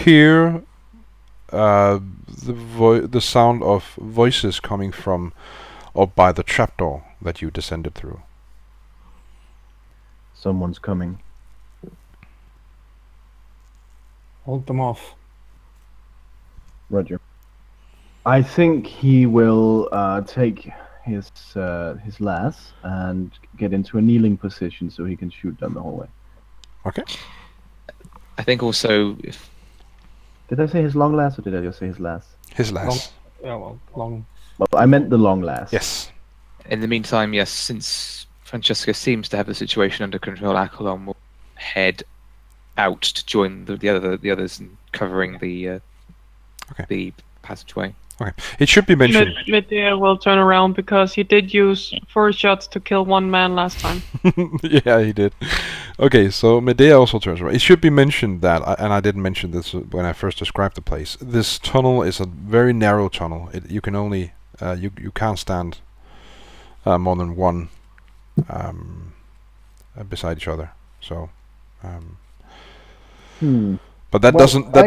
[SPEAKER 1] hear the sound of voices coming from up by the trapdoor that you descended through.
[SPEAKER 4] Someone's coming.
[SPEAKER 2] Hold them off.
[SPEAKER 4] Roger. I think he will take his lass and get into a kneeling position so he can shoot down the hallway.
[SPEAKER 1] Okay.
[SPEAKER 5] I think also if
[SPEAKER 4] Did I say his long lass or did I just say his lass?
[SPEAKER 1] His last.
[SPEAKER 2] Yeah, well, long.
[SPEAKER 4] Well, I meant the long lass.
[SPEAKER 1] Yes.
[SPEAKER 5] in the meantime, yes, since Francesca seems to have the situation under control, Akalon will head out to join the others in covering the passageway.
[SPEAKER 1] Okay. It should be mentioned.
[SPEAKER 3] Medea will turn around because he did use 4 shots to kill 1 man last time.
[SPEAKER 1] Yeah, he did. Okay, so Medea also turns around. It should be mentioned that, and I didn't mention this when I first described the place. This tunnel is a very narrow tunnel. You can only you can't stand more than one beside each other. So. But that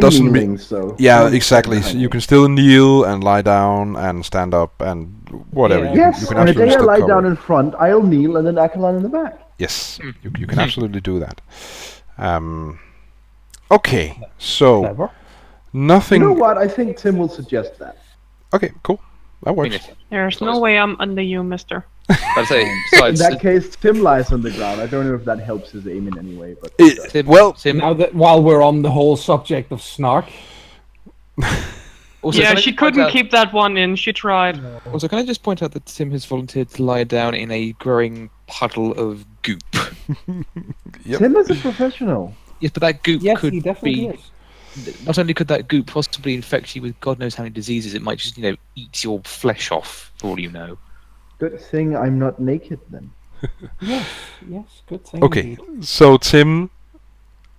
[SPEAKER 1] doesn't mean.
[SPEAKER 4] So
[SPEAKER 1] Yeah, exactly. So you can still kneel and lie down and stand up and whatever.
[SPEAKER 2] Yeah.
[SPEAKER 4] Yes,
[SPEAKER 1] you can
[SPEAKER 4] and if
[SPEAKER 1] absolutely
[SPEAKER 4] they
[SPEAKER 1] still
[SPEAKER 4] lie
[SPEAKER 1] cover.
[SPEAKER 4] down in front, I'll kneel and then Akalon in the back.
[SPEAKER 1] Yes, you can absolutely do that. Okay, so
[SPEAKER 2] Clever.
[SPEAKER 1] nothing.
[SPEAKER 4] You know what? I think Tim will suggest that.
[SPEAKER 1] Okay, cool. That works.
[SPEAKER 3] There's no way I'm under you, mister.
[SPEAKER 5] I'd say,
[SPEAKER 4] In
[SPEAKER 5] besides,
[SPEAKER 4] that case, Tim lies on the ground. I don't know if that helps his aim in any way, but
[SPEAKER 5] Tim,
[SPEAKER 1] Well,
[SPEAKER 5] Tim,
[SPEAKER 2] Now that while we're on the whole subject of snark,
[SPEAKER 5] also,
[SPEAKER 3] Yeah,
[SPEAKER 5] can I
[SPEAKER 3] she
[SPEAKER 5] just point
[SPEAKER 3] couldn't
[SPEAKER 5] out-
[SPEAKER 3] keep that one in. She tried.
[SPEAKER 5] Also, can I just point out that Tim has volunteered to lie down in a growing puddle of goop?
[SPEAKER 1] Yep.
[SPEAKER 4] Tim is a professional.
[SPEAKER 5] Yes, but that goop
[SPEAKER 2] yes,
[SPEAKER 5] could
[SPEAKER 2] he definitely
[SPEAKER 5] be.
[SPEAKER 2] is.
[SPEAKER 5] Not only could that goop possibly infect you with God knows how many diseases, it might just, eat your flesh off, for all you know.
[SPEAKER 4] Good thing I'm not naked then.
[SPEAKER 2] Yes, good thing.
[SPEAKER 1] Okay,
[SPEAKER 2] indeed.
[SPEAKER 1] so Tim,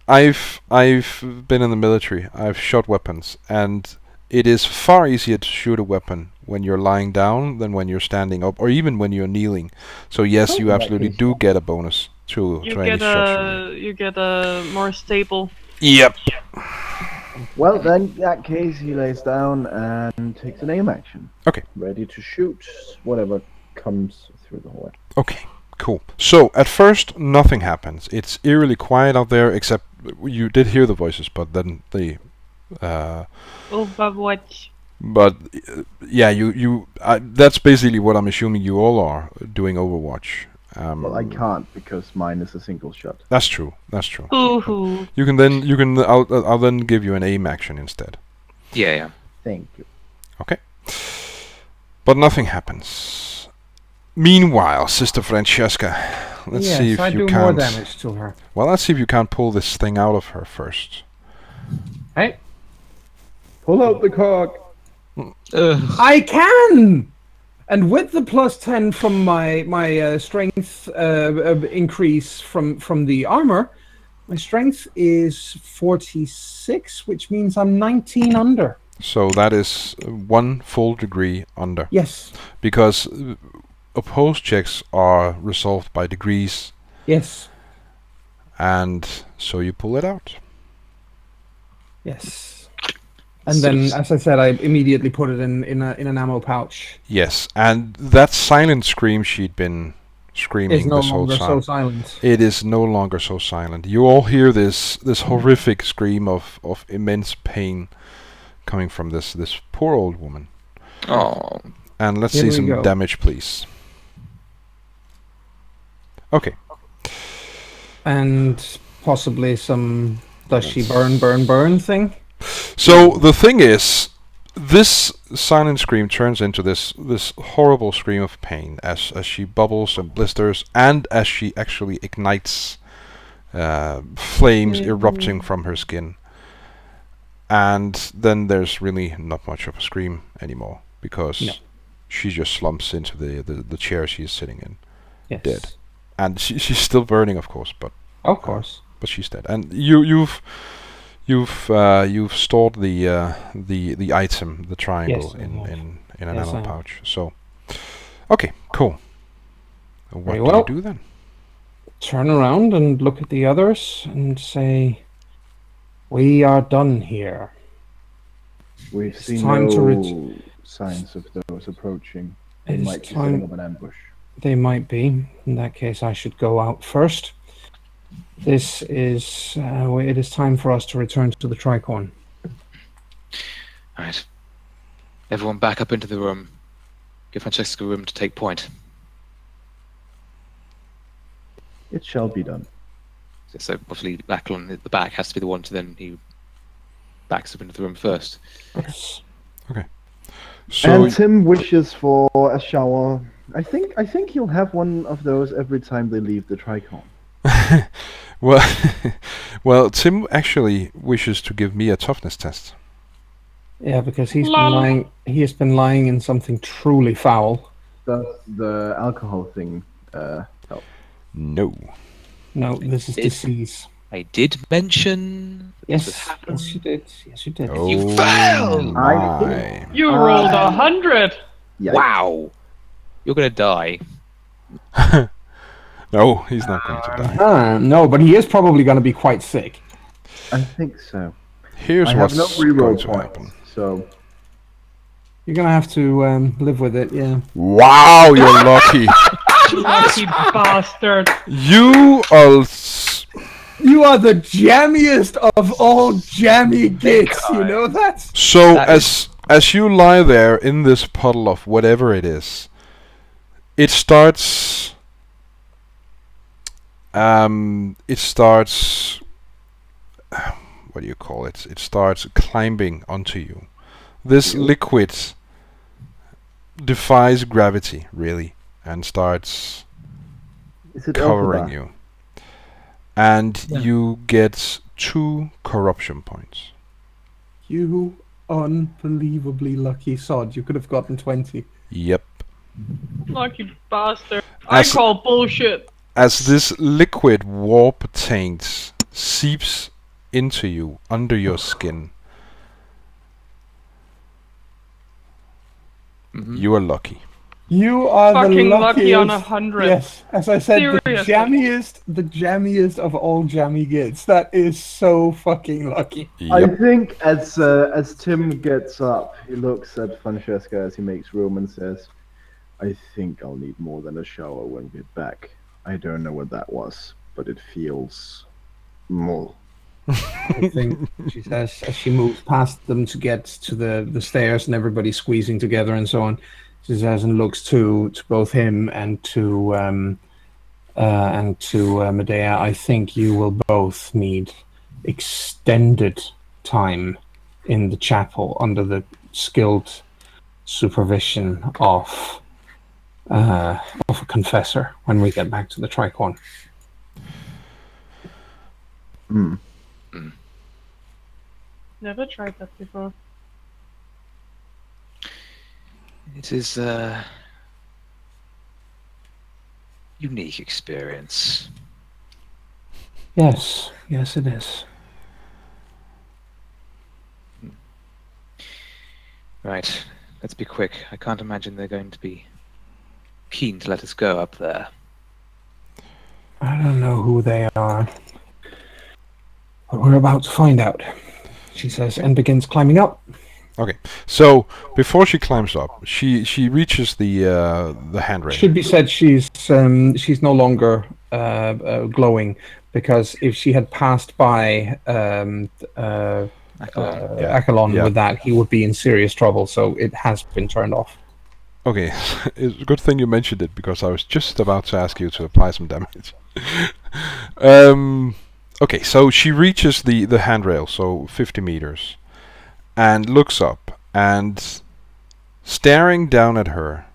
[SPEAKER 1] I've been in the military. I've shot weapons, and it is far easier to shoot a weapon when you're lying down than when you're standing up, or even when you're kneeling. So yes,
[SPEAKER 4] Oh,
[SPEAKER 1] you
[SPEAKER 4] in that
[SPEAKER 1] absolutely
[SPEAKER 4] case,
[SPEAKER 1] do
[SPEAKER 4] yeah.
[SPEAKER 1] get a bonus to any shots.
[SPEAKER 3] You get a more stable.
[SPEAKER 1] Yep.
[SPEAKER 4] Well, then, in that case, he lays down and takes an aim action.
[SPEAKER 1] Okay.
[SPEAKER 4] Ready to shoot whatever comes through the hallway.
[SPEAKER 1] Okay, cool. So, at first, nothing happens. It's eerily quiet out there, except you did hear the voices, but then the...
[SPEAKER 3] Oh, but what?
[SPEAKER 1] But, yeah, that's basically what I'm assuming you all are doing Overwatch.
[SPEAKER 4] Well, I can't because mine is a single shot.
[SPEAKER 1] That's true, that's true.
[SPEAKER 3] Hoo-hoo.
[SPEAKER 1] I'll then give you an aim action instead.
[SPEAKER 5] Yeah.
[SPEAKER 4] Thank you.
[SPEAKER 1] Okay. But nothing happens. Meanwhile, Sister Francesca, let's
[SPEAKER 2] yes,
[SPEAKER 1] see if
[SPEAKER 2] I
[SPEAKER 1] you
[SPEAKER 2] do
[SPEAKER 1] can't...
[SPEAKER 2] more damage to her.
[SPEAKER 1] Well, let's see if you can't pull this thing out of her first.
[SPEAKER 2] Hey,
[SPEAKER 4] Pull out the cock.
[SPEAKER 2] I can. And with the +10 from my strength increase from the armor, my strength is 46, which means I'm 19 under.
[SPEAKER 1] So that is 1 full degree under.
[SPEAKER 2] Yes.
[SPEAKER 1] Because opposed checks are resolved by degrees,
[SPEAKER 2] Yes.
[SPEAKER 1] and so you pull it out.
[SPEAKER 2] Yes. And then, as I said, I immediately put it in an ammo pouch.
[SPEAKER 1] Yes, and that silent scream she'd been screaming
[SPEAKER 2] It's no
[SPEAKER 1] this whole
[SPEAKER 2] longer
[SPEAKER 1] time.
[SPEAKER 2] so silent.
[SPEAKER 1] It is no longer so silent. You all hear this horrific scream of immense pain coming from this poor old woman.
[SPEAKER 5] Oh.
[SPEAKER 1] And let's
[SPEAKER 2] Here
[SPEAKER 1] see
[SPEAKER 2] we
[SPEAKER 1] some
[SPEAKER 2] go.
[SPEAKER 1] damage, please. Okay.
[SPEAKER 2] And possibly some... Does she burn thing?
[SPEAKER 1] So the thing is, this silent scream turns into this horrible scream of pain as she bubbles and blisters, and as she actually ignites flames erupting from her skin. And then there's really not much of a scream anymore, because she just slumps into the chair she's sitting in,
[SPEAKER 2] Yes.
[SPEAKER 1] dead. And she's still burning, of course, but she's dead. And you've stored the item, the triangle,
[SPEAKER 2] Yes,
[SPEAKER 1] in an
[SPEAKER 2] Yes,
[SPEAKER 1] ammo
[SPEAKER 2] I have.
[SPEAKER 1] pouch. So, okay, cool. What
[SPEAKER 2] Very
[SPEAKER 1] do
[SPEAKER 2] well.
[SPEAKER 1] you do then?
[SPEAKER 2] Turn around and look at the others and say, "We are done here."
[SPEAKER 4] We've
[SPEAKER 2] It's
[SPEAKER 4] seen
[SPEAKER 2] time to
[SPEAKER 4] no signs of those approaching. They
[SPEAKER 2] It is
[SPEAKER 4] might be
[SPEAKER 2] time-
[SPEAKER 4] setting up an ambush.
[SPEAKER 2] They might be. In that case, I should go out first. This is... it is time for us to return to the Tricorn.
[SPEAKER 5] Right. Everyone back up into the room. Give Francesca room to take point.
[SPEAKER 4] It shall be done.
[SPEAKER 5] So obviously Akelon at the back has to be the one to then he backs up into the room first.
[SPEAKER 2] Yes.
[SPEAKER 1] So
[SPEAKER 4] And Tim wishes for a shower. I think he'll have one of those every time they leave the Tricon.
[SPEAKER 1] well, well, Tim actually wishes to give me a toughness test.
[SPEAKER 2] Yeah, because he's been
[SPEAKER 3] Lol.
[SPEAKER 2] lying. He has been lying in something truly foul.
[SPEAKER 4] Does the alcohol thing help?
[SPEAKER 1] No.
[SPEAKER 2] No, this is
[SPEAKER 5] It-
[SPEAKER 2] disease.
[SPEAKER 5] I did mention this would
[SPEAKER 2] Yes,
[SPEAKER 5] happen.
[SPEAKER 2] yes, you did. Yes, you did.
[SPEAKER 1] Oh
[SPEAKER 5] You failed!
[SPEAKER 1] my!
[SPEAKER 3] You rolled 100.
[SPEAKER 4] Yeah.
[SPEAKER 5] Wow! You're gonna die.
[SPEAKER 1] No, he's not going to die.
[SPEAKER 2] No, but he is probably going to be quite sick.
[SPEAKER 4] I think so.
[SPEAKER 1] Here's
[SPEAKER 4] I have
[SPEAKER 1] what's
[SPEAKER 4] no reroll
[SPEAKER 1] going to
[SPEAKER 4] points,
[SPEAKER 1] happen.
[SPEAKER 4] so
[SPEAKER 2] You're going to have to live with it. Yeah.
[SPEAKER 1] Wow, you're lucky.
[SPEAKER 3] Lucky bastard.
[SPEAKER 1] You are.
[SPEAKER 2] You are the jammiest of all jammy gits. You know that?
[SPEAKER 1] So
[SPEAKER 5] That
[SPEAKER 1] as you lie there in this puddle of whatever it is, it starts. It starts. What do you call it? It starts climbing onto you. This liquid defies gravity, really, and starts
[SPEAKER 4] is it
[SPEAKER 1] covering
[SPEAKER 4] Elphaba?
[SPEAKER 1] you. And
[SPEAKER 5] Yeah.
[SPEAKER 1] you get 2 corruption points.
[SPEAKER 2] You unbelievably lucky sod. You could have gotten 20.
[SPEAKER 1] Yep.
[SPEAKER 3] Lucky bastard.
[SPEAKER 1] As-
[SPEAKER 3] I call bullshit.
[SPEAKER 1] As this liquid warp taint seeps into you, under your skin,
[SPEAKER 5] Mhm.
[SPEAKER 1] you are lucky.
[SPEAKER 2] You are
[SPEAKER 3] Fucking
[SPEAKER 2] the
[SPEAKER 3] lucky
[SPEAKER 2] luckiest.
[SPEAKER 3] on 100.
[SPEAKER 2] Yes, as I said,
[SPEAKER 3] Seriously.
[SPEAKER 2] the jammiest of all jammy gits. That is so fucking lucky.
[SPEAKER 4] I
[SPEAKER 1] Yep.
[SPEAKER 4] think as Tim gets up, he looks at Francesca as he makes room and says, "I think I'll need more than a shower when we get back. I don't know what that was, but it feels more."
[SPEAKER 2] I think she says as she moves past them to get to the stairs and everybody squeezing together and so on. She says and looks to both him and to Medea. I think you will both need extended time in the chapel under the skilled supervision of a confessor when we get back to the Tricorn.
[SPEAKER 4] Hmm.
[SPEAKER 3] Never tried that before.
[SPEAKER 5] It is a unique experience.
[SPEAKER 2] Yes, yes, it is.
[SPEAKER 5] Right, let's be quick. I can't imagine they're going to be keen to let us go up there.
[SPEAKER 2] I don't know who they are, but we're about to find out. She says and begins climbing up.
[SPEAKER 1] Okay. So before she climbs up, she reaches the handrail.
[SPEAKER 2] Should be said she's no longer glowing, because if she had passed by
[SPEAKER 5] Akelon.
[SPEAKER 2] Akelon
[SPEAKER 1] Yeah.
[SPEAKER 2] with that, he would be in serious trouble. So it has been turned off.
[SPEAKER 1] Okay, it's a good thing you mentioned it, because I was just about to ask you to apply some damage. Okay, so she reaches the handrail, so 50 meters, and looks up, and staring down at her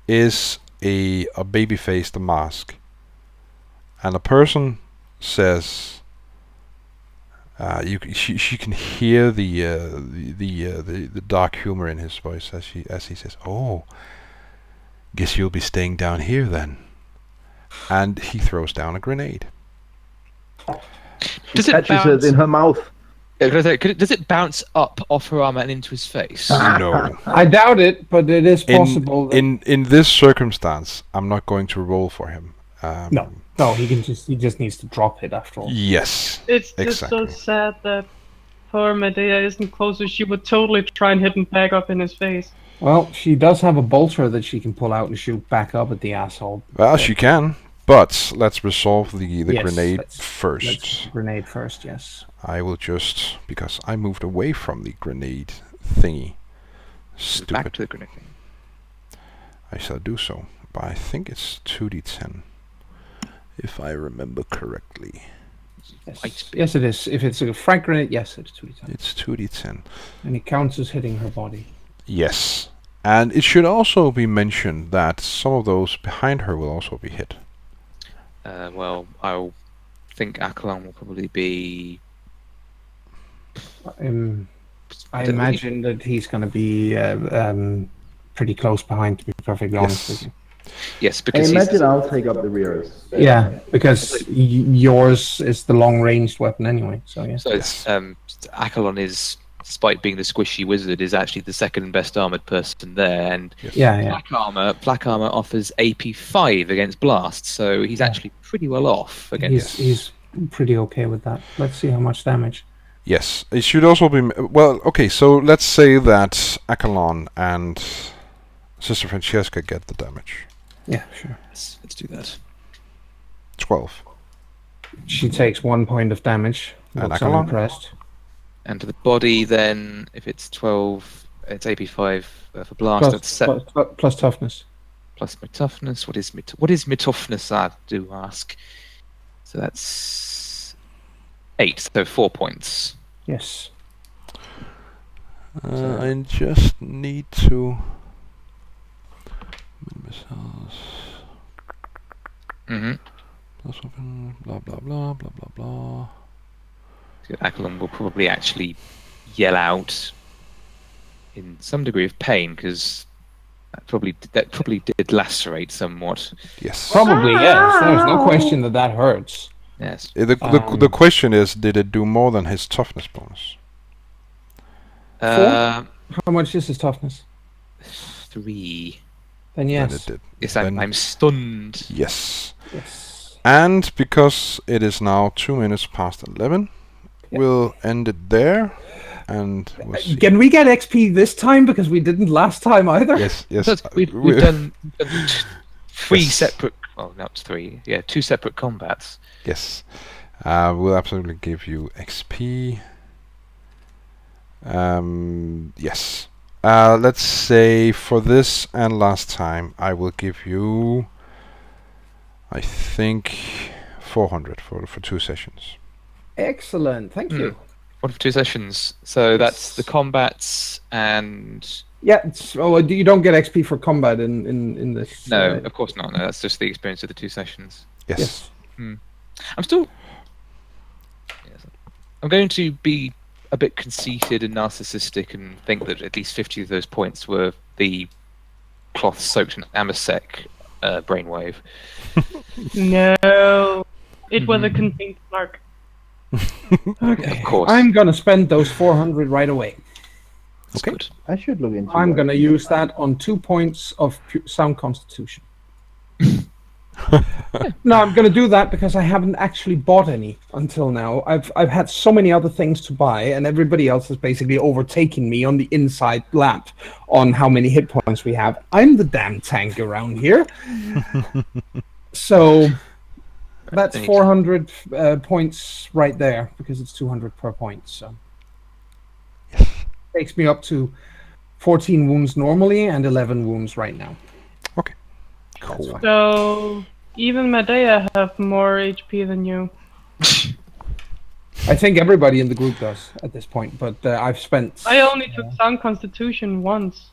[SPEAKER 1] is a baby-faced mask, and a person says, she can hear the dark humor in his voice as he says, "Oh, guess you'll be staying down here then." And he throws down a grenade.
[SPEAKER 5] Does it
[SPEAKER 4] Catches
[SPEAKER 5] bounce?
[SPEAKER 4] it in her mouth.
[SPEAKER 5] Does it bounce up off her arm and into his face?
[SPEAKER 1] No.
[SPEAKER 2] I doubt it, but it is possible.
[SPEAKER 1] In this circumstance, I'm not going to roll for him.
[SPEAKER 2] No, he just needs to drop it after all.
[SPEAKER 1] Yes.
[SPEAKER 3] It's just so
[SPEAKER 1] Exactly.
[SPEAKER 3] sad that poor Medea isn't closer. She would totally try and hit him back up in his face.
[SPEAKER 2] Well, she does have a bolter that she can pull out and shoot back up at the asshole.
[SPEAKER 1] Well, she can, but let's resolve the
[SPEAKER 2] Yes,
[SPEAKER 1] grenade
[SPEAKER 2] let's
[SPEAKER 1] first.
[SPEAKER 2] grenade first, yes.
[SPEAKER 1] I will just, because I moved away from the grenade thingy. Stupid.
[SPEAKER 5] Back to the grenade.
[SPEAKER 1] I shall do so, but I think it's 2d10, if I remember correctly.
[SPEAKER 2] Yes, it is. If it's a frag grenade, yes, it's 2d10.
[SPEAKER 1] It's 2d10.
[SPEAKER 2] And it counts as hitting her body.
[SPEAKER 1] Yes. And it should also be mentioned that some of those behind her will also be hit.
[SPEAKER 5] Well, I think Akalon will probably be...
[SPEAKER 2] I imagine that he's going to be pretty close behind, to be perfectly honest with you.
[SPEAKER 5] Yes,
[SPEAKER 4] I
[SPEAKER 5] because
[SPEAKER 4] imagine I'll take up the rears.
[SPEAKER 2] Yeah, because yours is the long-ranged weapon anyway. So yeah.
[SPEAKER 5] So it's, Akalon is, despite being the squishy wizard, is actually the second best armored person there, and
[SPEAKER 2] Yeah.
[SPEAKER 5] black armor offers AP 5 against blast, so he's actually pretty well off against.
[SPEAKER 2] He's pretty okay with that. Let's see how much damage.
[SPEAKER 1] Yes, it should also be... Well, okay, so let's say that Akalon and Sister Francesca get the damage.
[SPEAKER 2] Yeah, sure.
[SPEAKER 5] Let's do that.
[SPEAKER 1] 12.
[SPEAKER 2] She takes 1 point of damage.
[SPEAKER 1] And
[SPEAKER 2] Looks
[SPEAKER 1] Akalon?
[SPEAKER 2] unimpressed.
[SPEAKER 5] And to the body, then, if it's 12, it's AP 5 for blast. That's 7
[SPEAKER 2] plus toughness.
[SPEAKER 5] plus my toughness. What is my toughness? I do ask. So that's 8, so 4 points.
[SPEAKER 2] Yes.
[SPEAKER 1] I just need to...
[SPEAKER 5] Mm-hmm.
[SPEAKER 1] Blah, blah, blah, blah, blah, blah.
[SPEAKER 5] So Akalon will probably actually yell out in some degree of pain, because that probably did lacerate somewhat.
[SPEAKER 1] Yes.
[SPEAKER 2] Probably, yes. There's no question that hurts.
[SPEAKER 5] Yes.
[SPEAKER 1] The question is, did it do more than his toughness bonus?
[SPEAKER 2] How much is his toughness?
[SPEAKER 5] 3.
[SPEAKER 2] Then yes.
[SPEAKER 1] Then it did.
[SPEAKER 5] Yes,
[SPEAKER 1] Then-
[SPEAKER 5] I'm stunned.
[SPEAKER 1] Yes.
[SPEAKER 2] Yes.
[SPEAKER 1] And because it is now 2 minutes past 11, we'll end it there. And we'll see.
[SPEAKER 2] Can we get XP this time, because we didn't last time either?
[SPEAKER 1] Yes.
[SPEAKER 5] We've done 3 separate. Well, not 3. Yeah, 2 separate combats.
[SPEAKER 1] Yes. We'll absolutely give you XP. Yes. Let's say for this and last time, I will give you, I think, 400 for 2 sessions.
[SPEAKER 2] Excellent. Thank you.
[SPEAKER 5] 1 for 2 sessions. So that's the combats and.
[SPEAKER 2] Yeah. You don't get XP for combat in this.
[SPEAKER 5] No, of course not. No, that's just the experience of the 2 sessions.
[SPEAKER 1] Yes.
[SPEAKER 5] I'm still. Yes, I'm going to be a bit conceited and narcissistic and think that at least 50 of those points were the cloth soaked in Amasec brainwave.
[SPEAKER 3] No, it was a contained spark.
[SPEAKER 2] Okay.
[SPEAKER 5] Of course.
[SPEAKER 2] I'm gonna spend those 400 right away.
[SPEAKER 5] That's
[SPEAKER 1] Okay.
[SPEAKER 5] good.
[SPEAKER 4] I should look into
[SPEAKER 2] I'm
[SPEAKER 4] that.
[SPEAKER 2] gonna use that on 2 points of sound constitution. No, I'm gonna do that because I haven't actually bought any until now. I've had so many other things to buy, and everybody else has basically overtaken me on the inside lap on how many hit points we have. I'm the damn tank around here. So that's 400 points right there, because it's 200 per point. So takes me up to 14 wounds normally and 11 wounds right now.
[SPEAKER 1] Okay.
[SPEAKER 2] That's
[SPEAKER 1] Cool.
[SPEAKER 2] fine.
[SPEAKER 3] So even Medea have more HP than you.
[SPEAKER 2] I think everybody in the group does at this point, but I've spent.
[SPEAKER 3] I only took sound constitution once.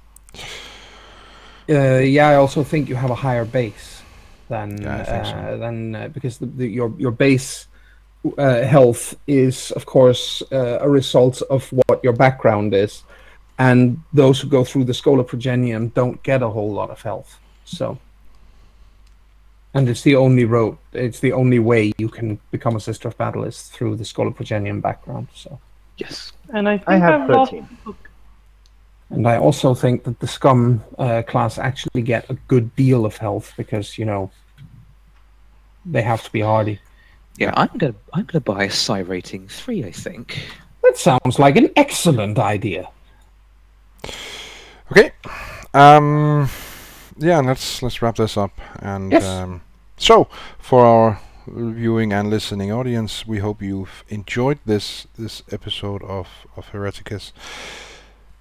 [SPEAKER 2] Yeah, I also think you have a higher base than
[SPEAKER 1] Yeah, I think so.
[SPEAKER 2] because your base health is, of course, a result of what your background is, and those who go through the Schola Progenium don't get a whole lot of health. So, and it's the only road. It's the only way you can become a Sister of Battle is through the Schola Progenium background. So.
[SPEAKER 5] Yes.
[SPEAKER 3] And I think
[SPEAKER 4] I have
[SPEAKER 3] I've lost
[SPEAKER 4] 13.
[SPEAKER 3] the book.
[SPEAKER 2] And I also think that the Scum class actually get a good deal of health because, they have to be hardy.
[SPEAKER 5] Yeah, I'm gonna buy a psi rating 3, I think.
[SPEAKER 2] That sounds like an excellent idea.
[SPEAKER 1] Okay. Yeah, let's wrap this up. And
[SPEAKER 2] Yes.
[SPEAKER 1] so for our viewing and listening audience, we hope you've enjoyed this episode of Hereticus.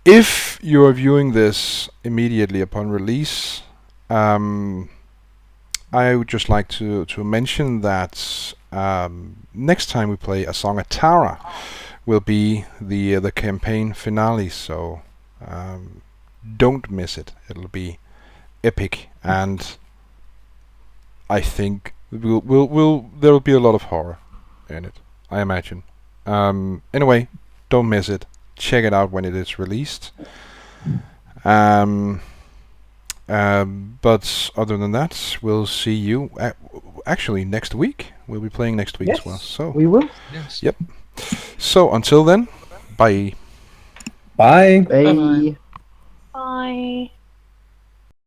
[SPEAKER 1] If you are viewing this immediately upon release, I would just like to mention that next time we play A Song of Tara will be the campaign finale, so don't miss it. It'll be epic, and I think there'll be a lot of horror in it, I imagine. Anyway, don't miss it. Check it out when it is released. But other than that, we'll see you actually next week. We'll be playing next week as well. So
[SPEAKER 2] we will.
[SPEAKER 5] Yes.
[SPEAKER 1] Yep. So until then, bye.
[SPEAKER 2] Bye.
[SPEAKER 4] Bye.
[SPEAKER 3] Bye.